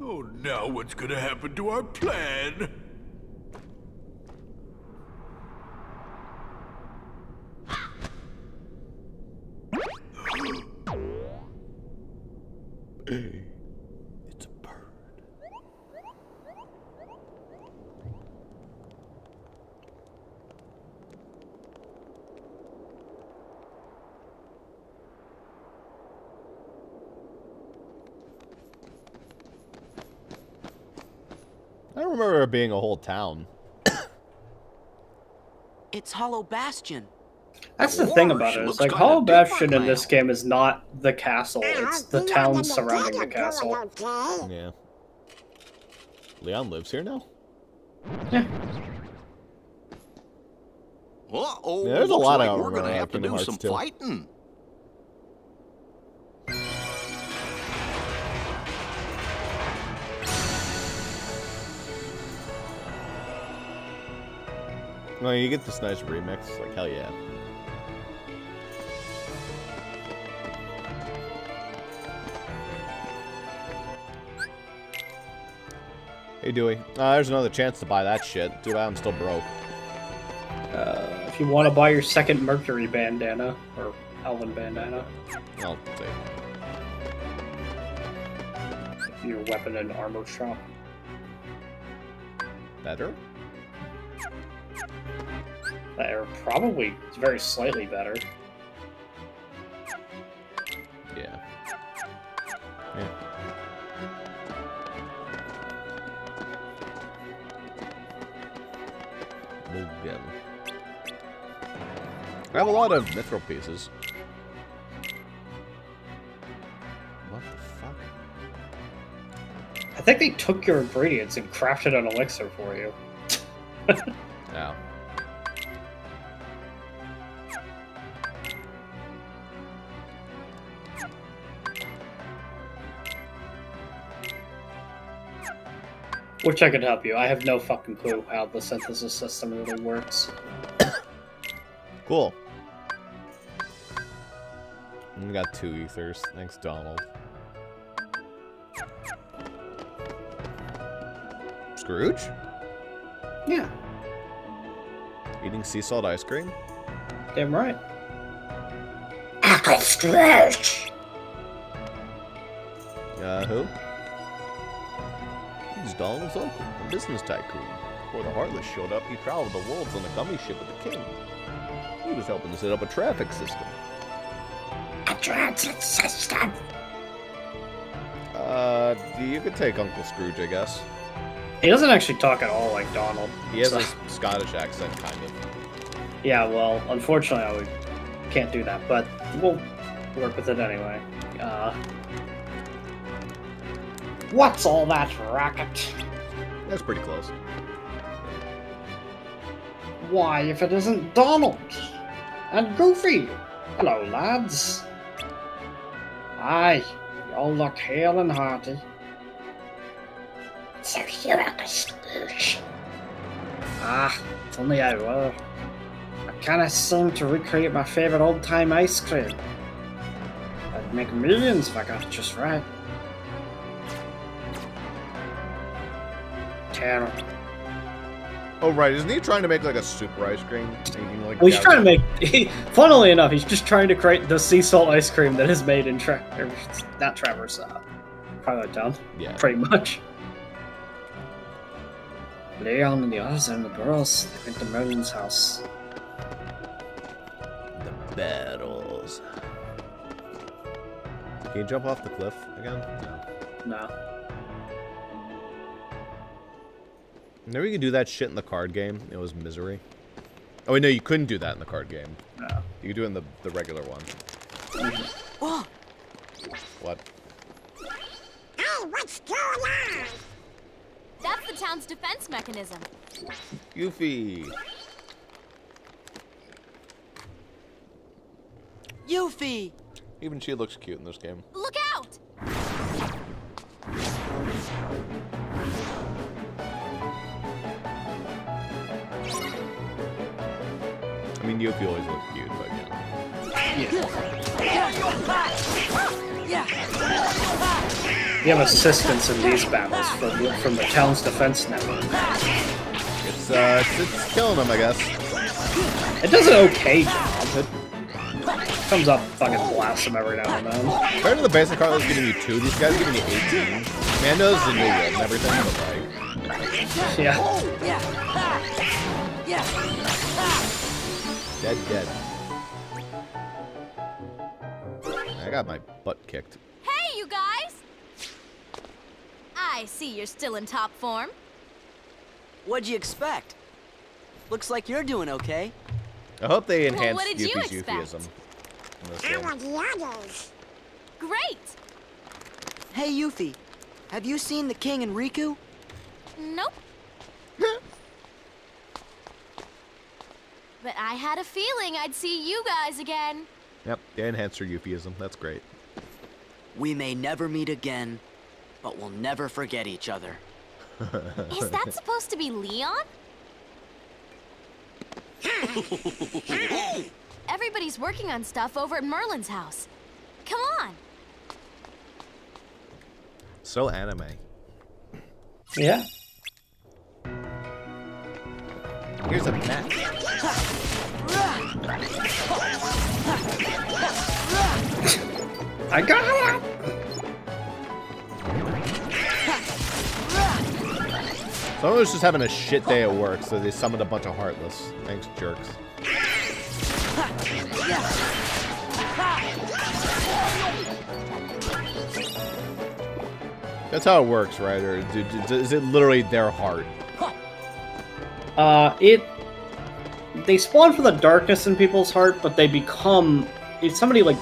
Oh, now what's gonna happen to our plan? It's a bird. I don't remember there being a whole town. It's Hollow Bastion. That's the thing about it. It's like Hollow Bastion in this game is not the castle; it's the town surrounding the castle. Yeah. Leon lives here now. Yeah. Uh-oh, Yeah, there's a looks lot like of we're gonna have to Kingdom do Hearts some too. fighting. Well, you get this nice remix. Like, hell yeah. Hey, Dewey. There's another chance to buy that shit. Too bad I'm still broke. If you want to buy your second Mercury bandana, or Elven bandana, I'll take your weapon and armor shop. better? Or probably very slightly better. Yeah. Yeah. Mugen. I have a lot of mithril pieces. What the fuck? I think they took your ingredients and crafted an elixir for you. Yeah. Which I could help you. I have no fucking clue how the synthesis system really works. Cool. We got 2 ethers. Thanks, Donald. Scrooge? Yeah. Eating sea salt ice cream? Damn right. Uncle Scrooge! Who? He's Donald's uncle, a business tycoon. Before the Heartless showed up, he traveled the worlds on a gummy ship with the king. He was helping to set up a traffic system. A transit system? You could take Uncle Scrooge, I guess. He doesn't actually talk at all like Donald. He has so- a Scottish accent, kind of. Yeah, well, unfortunately, I can't do that, but we'll work with it anyway. What's all that racket? That's pretty close. Why, if it isn't Donald and Goofy. Hello, lads. Aye, you all look hale and hearty. So you're Uncle Scrooge. Ah, if only I were. I kinda seem to recreate my favorite old-time ice cream. I'd make millions if I got it just right. Terrible. Oh, right. Isn't he trying to make, like, a super ice cream? Making, like, Well, he's trying to make... funnily enough, he's just trying to create the sea salt ice cream that is made in not Trevor's, Twilight Town. Yeah. Pretty much. Leon and the others and the girls, they went to Merlin's house. The battles. Can you jump off the cliff again? No. No. Never you could do that shit in the card game. It was Misery. Oh, wait, no, you couldn't do that in the card game. No. You could do it in the regular one. Oh, What? Hey, what's going on? That's the town's defense mechanism. Goofy. Yuffie! Even she looks cute in this game. Look out! I mean, Yuffie always looks cute, but You have assistance in these battles from the town's defense network. It's killing them, I guess. It does an okay job. It comes up fucking blasts them every now and then. Compared to the basic card that's giving you 2, these guys are giving you 18. Mando's the new one and everything, but like... Yeah. Dead. I got my butt kicked. Hey, you guys! I see you're still in top form. What'd you expect? Looks like you're doing okay. I hope they enhance what did you Yuffie's expect? Yuffieism. in this game. Great! Hey, Yuffie. Have you seen the king and Riku? Nope. But I had a feeling I'd see you guys again. Yep, they enhanced her Yuffieism. That's great. We may never meet again, but we'll never forget each other. Is that supposed to be Leon? Everybody's working on stuff over at Merlin's house. Come on. So anime. Yeah. Here's a map. I got it! Someone was just having a shit day at work, so they summoned a bunch of Heartless. Thanks, jerks. That's how it works, right? Or is it literally their heart? They spawn for the darkness in people's heart, but they become... If somebody, like...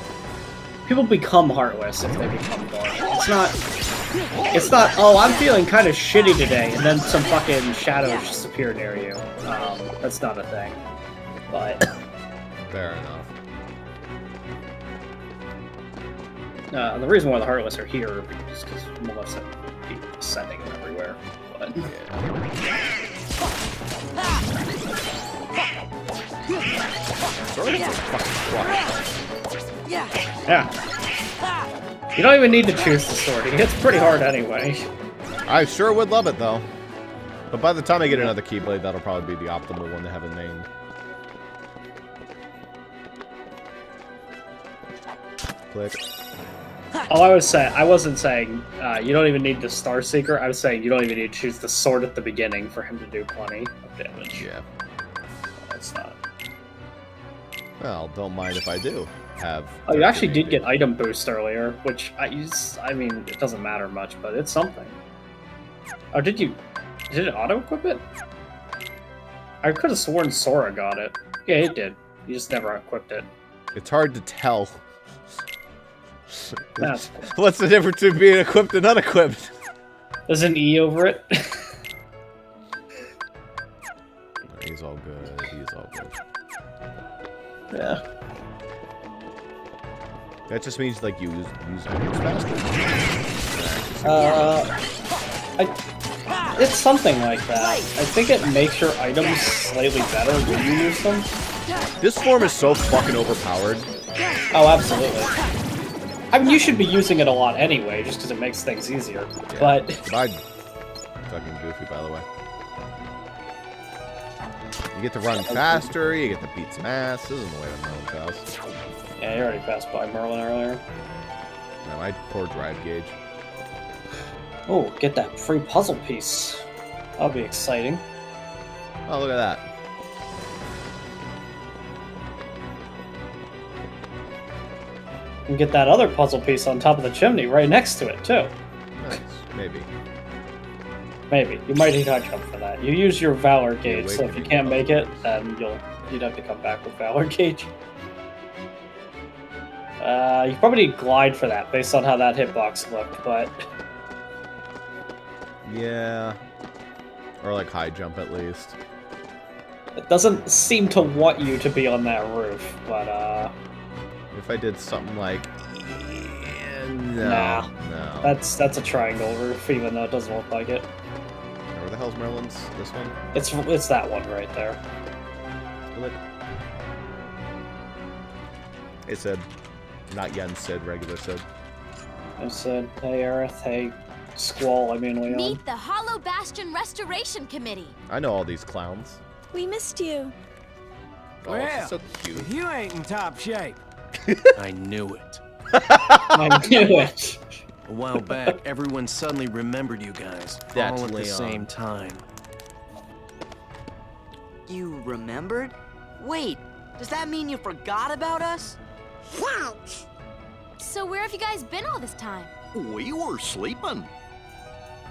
People become heartless if they become dark. It's not, oh, I'm feeling kind of shitty today, and then some fucking shadows just appear near you. That's not a thing. But... Fair enough. The reason why the Heartless are here is because Melissa keeps sending them everywhere. But... Yeah. You don't even need to choose the sword. It's pretty hard anyway. I sure would love it, though. But by the time I get another Keyblade, that'll probably be the optimal one to have it named. Click. Oh, I wasn't saying you don't even need the Star Seeker. I was saying you don't even need to choose the sword at the beginning for him to do plenty of damage. Yeah. That's not. Well, don't mind if I do have... Oh, you actually did get item boost earlier, which I mean, it doesn't matter much, but it's something. Oh, did it auto-equip it? I could have sworn Sora got it. Yeah, it did. You just never equipped it. It's hard to tell. What's the difference between being equipped and unequipped? There's an E over it. He's all good. He's all good. Yeah. That just means like use items faster. It's something like that. I think it makes your items slightly better when you use them. This form is so fucking overpowered. Oh, absolutely. I mean, you should be using it a lot anyway, just because it makes things easier. Yeah. But fucking goofy, by the way. You get to run faster. You get to beat some ass. This isn't the way to Merlin's house. Yeah, you already passed by Merlin earlier. No, my poor drive gauge. Oh, get that free puzzle piece. That'll be exciting. Oh, look at that. And get that other puzzle piece on top of the chimney right next to it, too. Nice. Maybe. Maybe. You might need high jump for that. You use your Valor gauge, so if you can't make it, then you'd have to come back with Valor gauge. You probably need glide for that, based on how that hitbox looked, but... Yeah. Or like high jump at least. It doesn't seem to want you to be on that roof, but if I did something like... No. Nah. No. That's a triangle roof, even though it doesn't look like it. Where the hell's Merlin's? This one? It's that one right there. Look. It said, not Yen Sid, regular Sid. I said, hey Aerith, hey Squall, I mean Leon. Meet the Hollow Bastion Restoration Committee. I know all these clowns. We missed you. Oh, Well, so cute. if you ain't in top shape. I knew it. I knew it. A while back, everyone suddenly remembered you guys, That's all at the Leon. same time. You remembered? Wait, does that mean you forgot about us? So where have you guys been all this time? We were sleeping.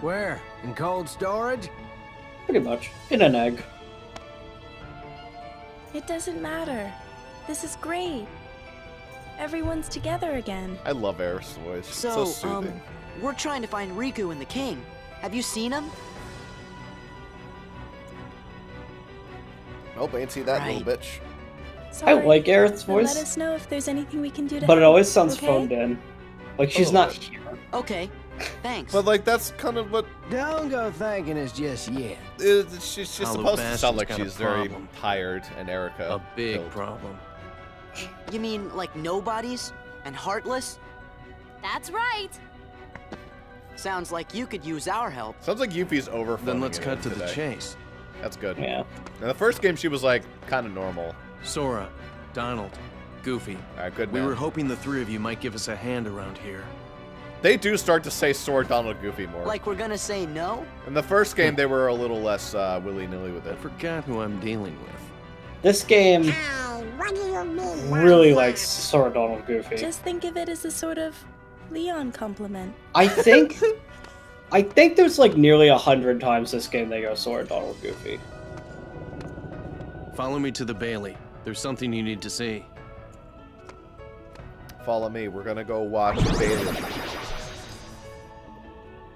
Where? In cold storage? Pretty much. In an egg. It doesn't matter. This is great. Everyone's together again. I love Aerith's voice. So soothing. We're trying to find Riku and the king. Have you seen him? Nope, I ain't see that little bitch. I like Aerith's Now voice, let us know if there's anything we can do to but it help, always sounds okay? phoned in. Like she's Oh, not but- here. Okay, thanks. But like that's kind of what Don't go thanking us just yet. she's Hollow supposed to sound Bastion's like got a she's very problem. tired and Erica. A big killed. problem. You mean like nobodies and heartless? That's right. Sounds like you could use our help. Sounds like Yuffie's over. Then let's cut to the chase. That's good. Yeah. In the first game, she was like kind of normal. Sora, Donald, Goofy. All right, good We man. were hoping the three of you might give us a hand around here. They do start to say Sora, Donald, Goofy more. Like we're gonna say no? In the first game, they were a little less willy-nilly with I it. forgot who I'm dealing with. This game What do you mean? really likes Sora, Donald, Goofy. Just think of it as a sort of Leon compliment. I think there's like nearly 100 times this game they go Sora, Donald, Goofy. Follow me to the Bailey. There's something you need to see. Follow me. We're gonna go watch Bailey.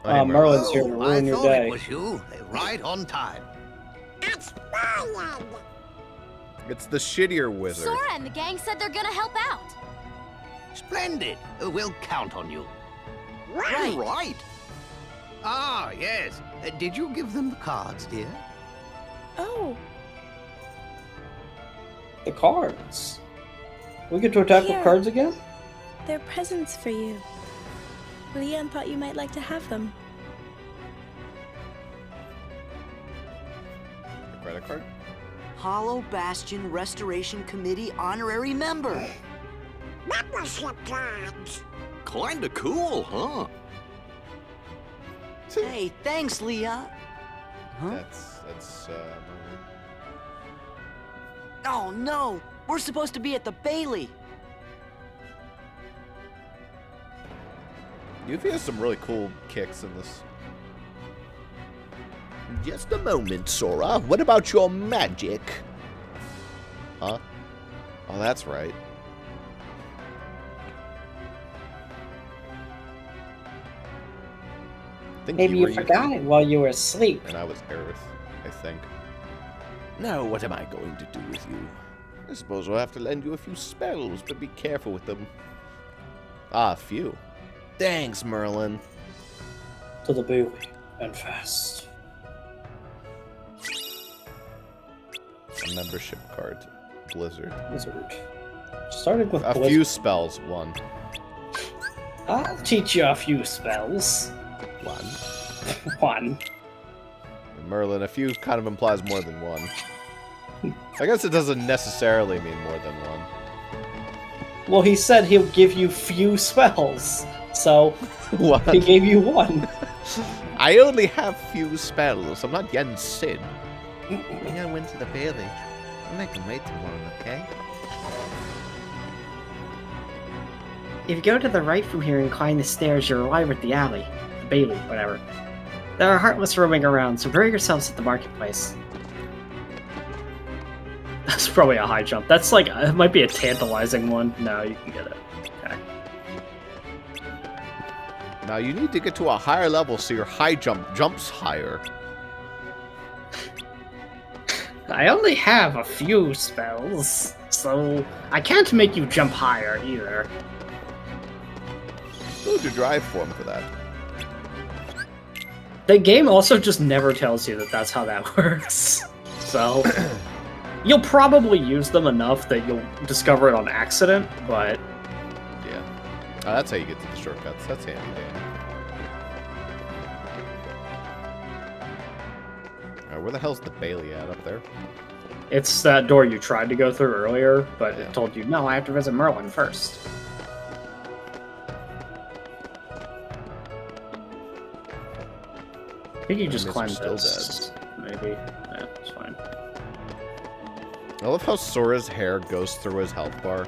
Merlin's here to ruin your day. It was you. Right on time. It's the shittier wizard. Sora and the gang said they're gonna help out. Splendid. We'll count on you. Right. Right. Ah, yes. Did you give them the cards, dear? Oh, The cards. We get to attack Here. with cards again? they're presents for you. Leon thought you might like to have them. A credit card? Hollow Bastion Restoration Committee honorary member. Membership cards. Kinda cool, huh? Hey, thanks, Leah. Huh? That's Oh no, we're supposed to be at the Bailey. Yuffie has some really cool kicks in this. Just a moment, Sora. What about your magic? Huh? Oh, that's right. Think Maybe were you forgot Yuffie, it while you were asleep. And I was Aerith, I think. Now, what am I going to do with you? I suppose I'll have to lend you a few spells, but be careful with them. Ah, a few. Thanks, Merlin. To the Bailey and fast. A membership card. Blizzard. Wizard. Starting with A Blizzard. few spells. One. I'll teach you a few spells. One. One. Merlin, a few kind of implies more than one. I guess it doesn't necessarily mean more than one. Well, he said he'll give you few spells. So, What? he gave you one. I only have few spells. I'm not Yen Sid. When I went to the Bailey, I'll make them wait too long, okay? If you go to the right from here and climb the stairs, you'll arrive at the alley. The Bailey, whatever. There are heartless roaming around, so prepare yourselves at the marketplace. That's probably a high jump. That's like, it might be a tantalizing one. No, you can get it. Okay. Now you need to get to a higher level so your high jump jumps higher. I only have a few spells. so I can't make you jump higher either. Who to drive form for that? The game also just never tells you that that's how that works. So you'll probably use them enough that you'll discover it on accident, but yeah, that's how you get to the shortcuts. That's handy, dandy. Where the hell's the Bailey at up there? it's that door you tried to go through earlier, but it told you, no, I have to visit Merlin first. I think you just climb this. Maybe. Yeah, it's fine. I love how Sora's hair goes through his health bar.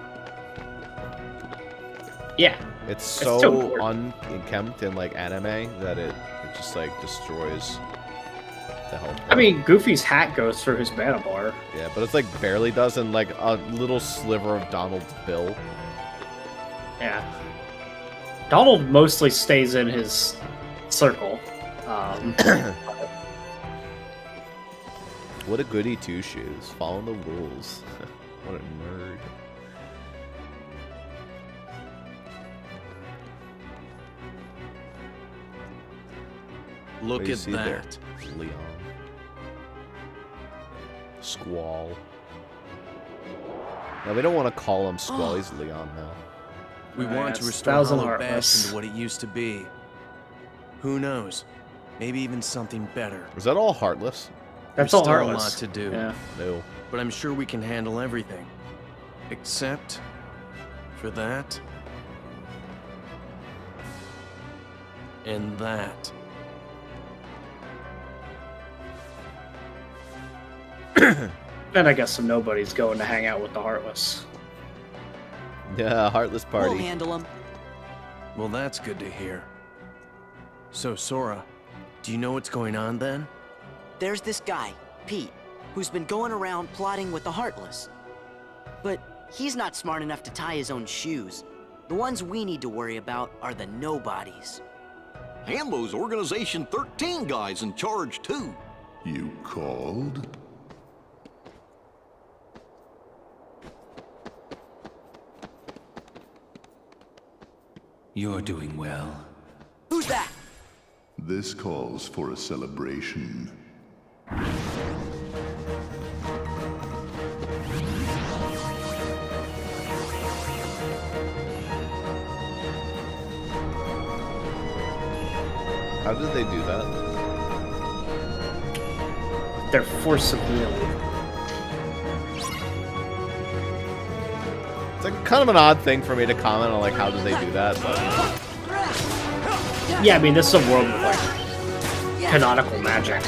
Yeah. It's so unkempt in like anime that it just like destroys the health bar. I mean, Goofy's hat goes through his mana bar. Yeah, but it's like barely does, and like a little sliver of Donald's bill. Yeah. Donald mostly stays in his circle. What a goody two-shoes. Following the rules. What a nerd. Look at that. There? Leon. Squall. No, we don't want to call him Squall. He's Leon now. We want to restore Hollow Bass into what it used to be. Who knows? Maybe even something better. Was that all Heartless? That's There's all still Heartless. a lot to do. Yeah. No. But I'm sure we can handle everything. Except for that. And that. And I guess nobody's going to hang out with the Heartless. Yeah, Heartless party. We'll handle them. Well, that's good to hear. So, Sora, do you know what's going on then? There's this guy, Pete, who's been going around plotting with the Heartless. But he's not smart enough to tie his own shoes. The ones we need to worry about are the nobodies. And those Organization 13 guys in charge, too. You called? You're doing well. Who's that? This calls for a celebration. How did they do that? Their force of will. It's like kind of an odd thing for me to comment on, like, how did they do that, but... Yeah, I mean, this is a world with, like, canonical magic.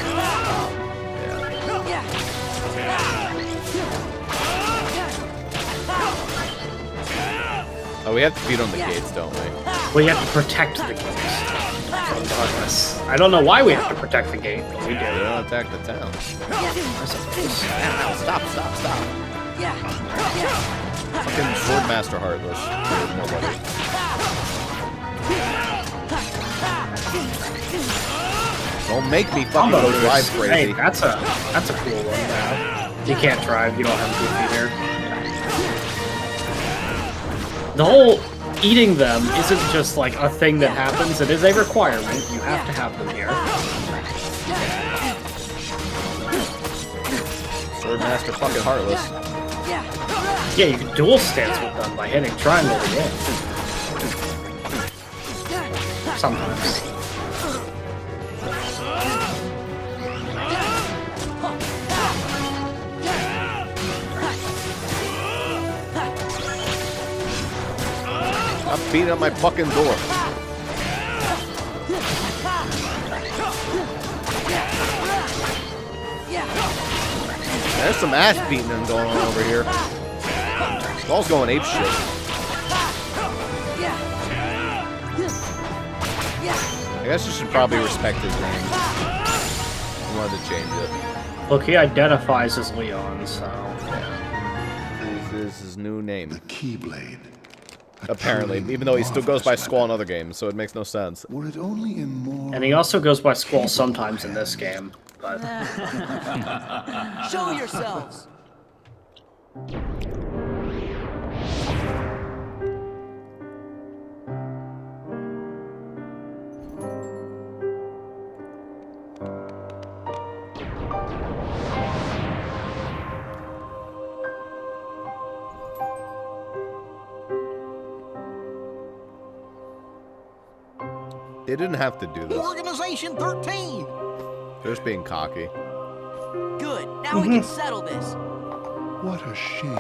Oh, we have to beat on the gates, don't we? We have to protect the gates. I don't know why we have to protect the gate, but we do. We don't attack the town. Stop. Fucking Swordmaster Heartless. Don't make me fucking go drive crazy. Hey, that's a cool one now. You can't drive, you don't have Goofy here. The whole eating them isn't just like a thing that happens, it is a requirement. You have to have them here. Swordmaster fucking Heartless. Yeah, you can dual stance with them by hitting triangle to hit. Sometimes. I'm beating on my fucking door. There's some ass beating going on over here. Ball's going ape shit. I guess you should probably respect his name. I wanted to change it. Look, he identifies as Leon, so... This is his new name. The Keyblade. Apparently, even though he still goes by Squall in other games, so it makes no sense. Were it only in more... And he also goes by Squall sometimes in this game, but... Show yourselves! didn't have to do this. Organization 13! They're just being cocky. Good. Now we can settle this. What a shame.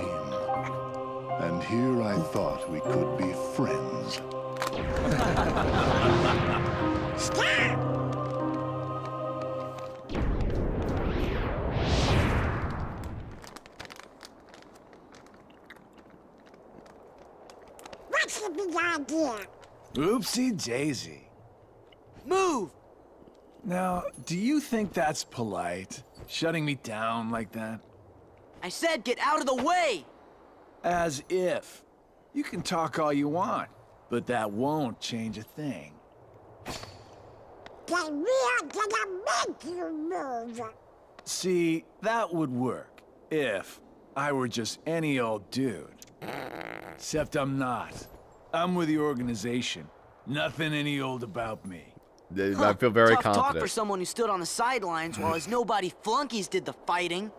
And here I thought we could be friends. Stop! What's the big idea? Oopsie daisy. Move! Now, do you think that's polite? Shutting me down like that? I said get out of the way! As if. You can talk all you want, but that won't change a thing. Then we are gonna make you move. See, that would work if I were just any old dude. Except I'm not. I'm with the organization. Nothing any old about me. I feel very Tough confident. talk for someone who stood on the sidelines while his nobody flunkies did the fighting.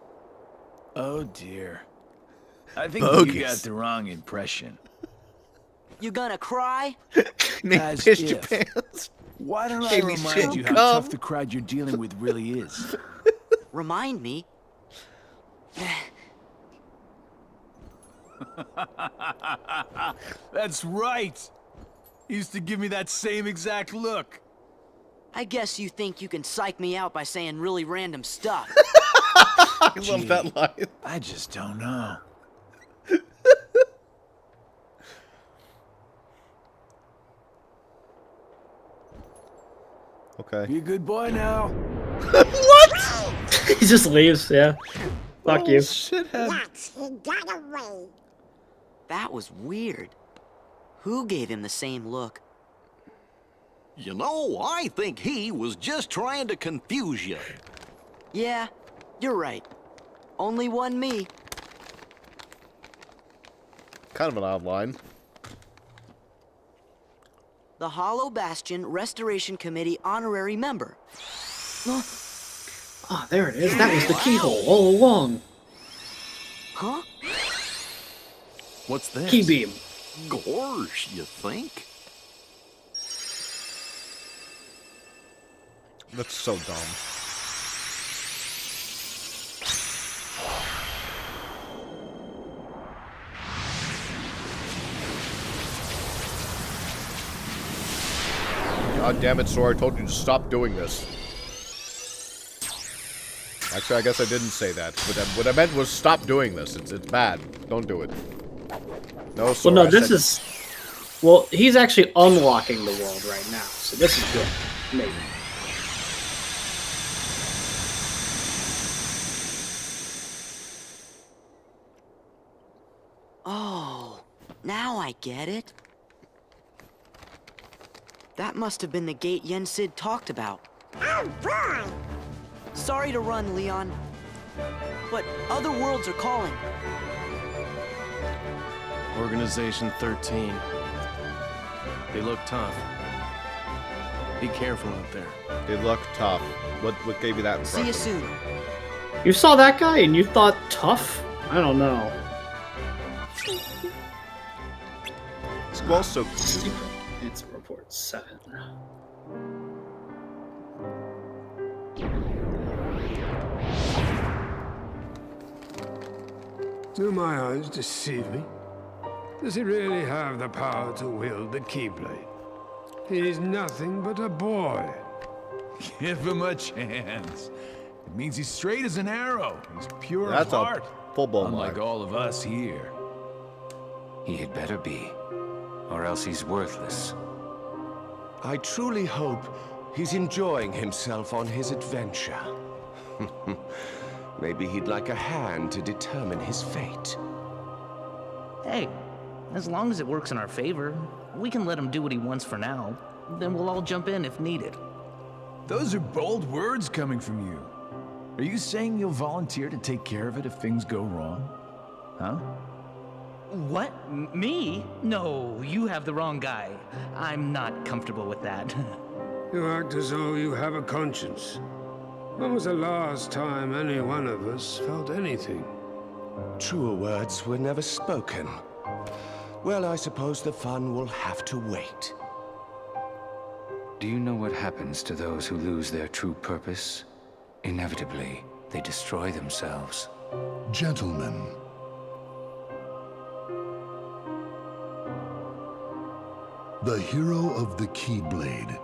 Oh dear. I think Bogus. you got the wrong impression. You gonna cry? As pissed your if. pants. Why don't I Gave me remind shit you cum. how tough the crowd you're dealing with really is? Remind me? That's right! He used to give me that same exact look. I guess you think you can psych me out by saying really random stuff. I love that line. I just don't know. Okay. Be a good boy now. What? He just leaves, yeah. Fuck you. Shithead. Yes, he got away. That was weird. Who gave him the same look? You know, I think he was just trying to confuse you. Yeah, you're right. Only one me. Kind of an odd line. The Hollow Bastion Restoration Committee honorary member. Oh, there it is. That was the keyhole all along. Huh? What's this? Key beam. Gorsh, you think? That's so dumb. God damn it, Sora, I told you to stop doing this. Actually, I guess I didn't say that. What I meant was stop doing this. It's bad. Don't do it. No, Sora. Well, no, this is... Well, he's actually unlocking the world right now, so this is good. Maybe. Oh, now I get it. That must have been the gate Yen Sid talked about. Oh, boy! Sorry to run, Leon. But other worlds are calling. Organization 13. They look tough. Be careful out there. They look tough. What gave you that impression? See you soon. You saw that guy and you thought tough? I don't know. Squall's so cute. It's report 7. Do my eyes deceive me? Does he really have the power to wield the Keyblade? He's nothing but a boy. Give him a chance. It means he's straight as an arrow. He's pure That's of heart. a full-blown Unlike lie. all of us here. He had better be, or else he's worthless. I truly hope he's enjoying himself on his adventure. Maybe he'd like a hand to determine his fate. Hey, as long as it works in our favor, we can let him do what he wants for now. Then we'll all jump in if needed. Those are bold words coming from you. Are you saying you'll volunteer to take care of it if things go wrong? Huh? What? Me? No, you have the wrong guy. I'm not comfortable with that. You act as though you have a conscience. When was the last time any one of us felt anything? Truer words were never spoken. Well, I suppose the fun will have to wait. Do you know what happens to those who lose their true purpose? Inevitably, they destroy themselves. Gentlemen, the hero of the Keyblade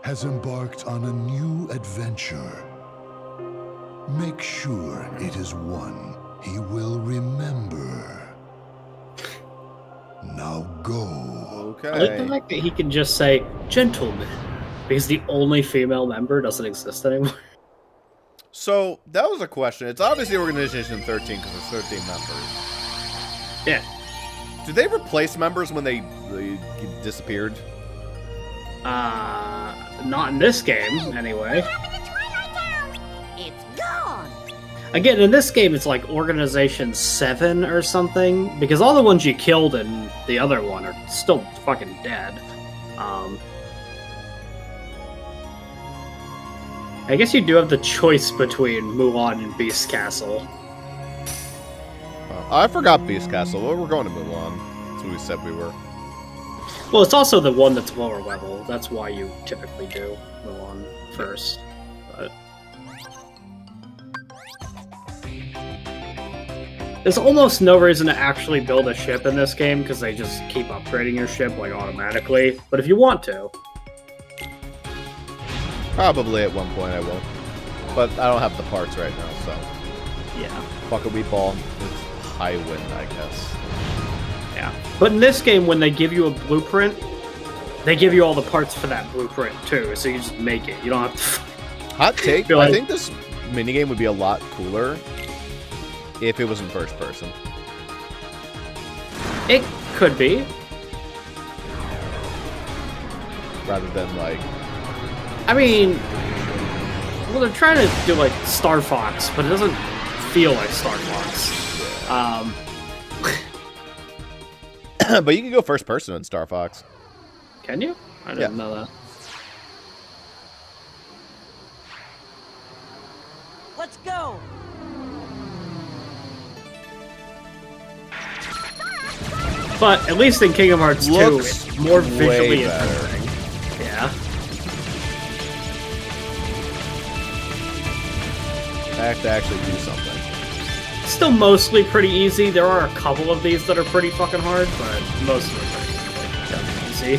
has embarked on a new adventure. Make sure it is one he will remember. Now go. Okay. I like the fact that he can just say, gentlemen, because the only female member doesn't exist anymore. So, that was a question. It's obviously Organization 13 because there's 13 members. Yeah. Did they replace members when they disappeared? Not in this game, anyway. It's gone. Again, in this game, it's like Organization 7 or something, because all the ones you killed in the other one are still fucking dead. I guess you do have the choice between Mulan and Beast Castle. I forgot Beast Castle. Well, we're going to Mulan. That's what we said we were. Well, it's also the one that's lower level. That's why you typically do Mulan first. But there's almost no reason to actually build a ship in this game because they just keep upgrading your ship like automatically. But if you want to, probably at one point I will. But I don't have the parts right now, so yeah. Fuck a wheat ball. It's high wind, I guess. Yeah. But in this game, when they give you a blueprint, they give you all the parts for that blueprint too, so you just make it. You don't have to. Hot take. Like, I think this minigame would be a lot cooler if it was in first person. It could be. Rather than like... I mean, well, they're trying to do like Star Fox, but it doesn't feel like Star Fox. But you can go first person in Star Fox. Can you? I didn't know that. Let's go! But at least in Kingdom Hearts 2, Looks it's more visually way better. interesting. Yeah. I have to actually do something. Still mostly pretty easy. There are a couple of these that are pretty fucking hard, but most of them are pretty easy.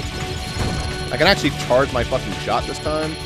I can actually charge my fucking shot this time.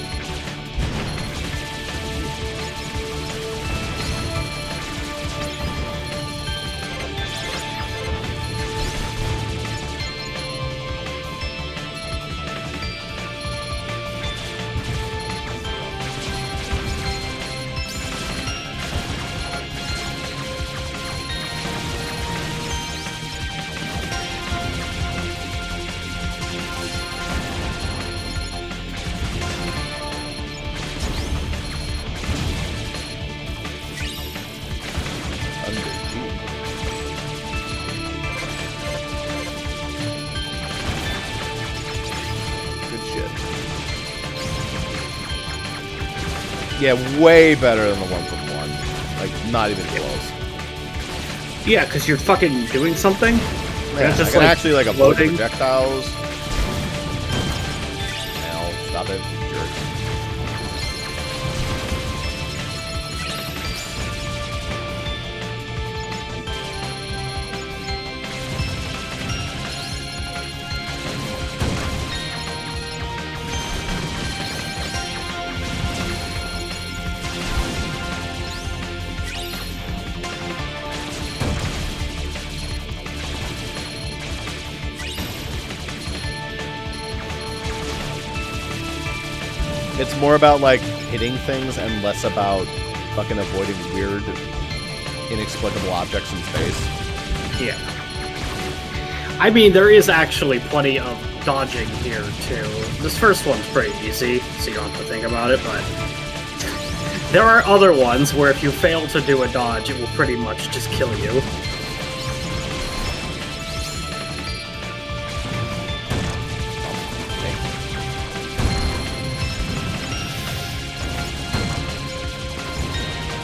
Yeah, way better than the one from one. Like, not even close. Yeah, because you're fucking doing something. Yeah, it's just I can like actually like avoid the floating. projectiles. Now, stop it, jerk. It's more about, like, hitting things and less about fucking avoiding weird, inexplicable objects in space. Yeah. I mean, there is actually plenty of dodging here, too. This first one's pretty easy, so you don't have to think about it, but there are other ones where if you fail to do a dodge, it will pretty much just kill you.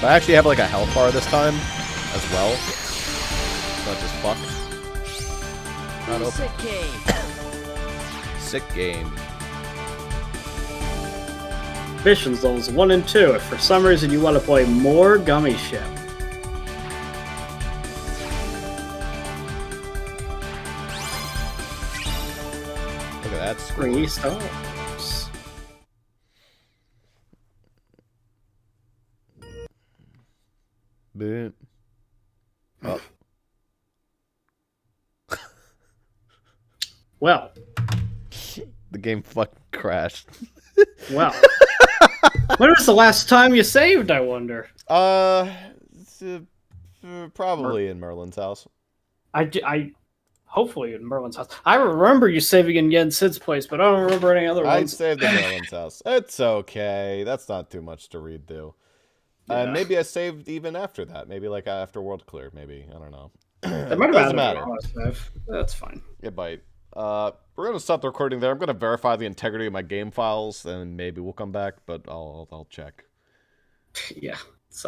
I actually have like a health bar this time, as well. Not just fuck. Not open. Sick game. Sick game. Missions levels 1 and 2 if for some reason you want to play more Gummy Ship. Look at that score. 3 stars. Boom. Oh. Well. The game fucking crashed. Well. When was the last time you saved, I wonder? Probably in Merlin's house. Hopefully in Merlin's house. I remember you saving in Yen Sid's place, but I don't remember any other I ones. saved in Merlin's house. It's okay. That's not too much to read through. Yeah. Maybe I saved even after that. Maybe like after World Clear. Maybe. I don't know. It might have matter. That's fine. It might. We're going to stop the recording there. I'm going to verify the integrity of my game files, and maybe we'll come back, but I'll check. Yeah. It's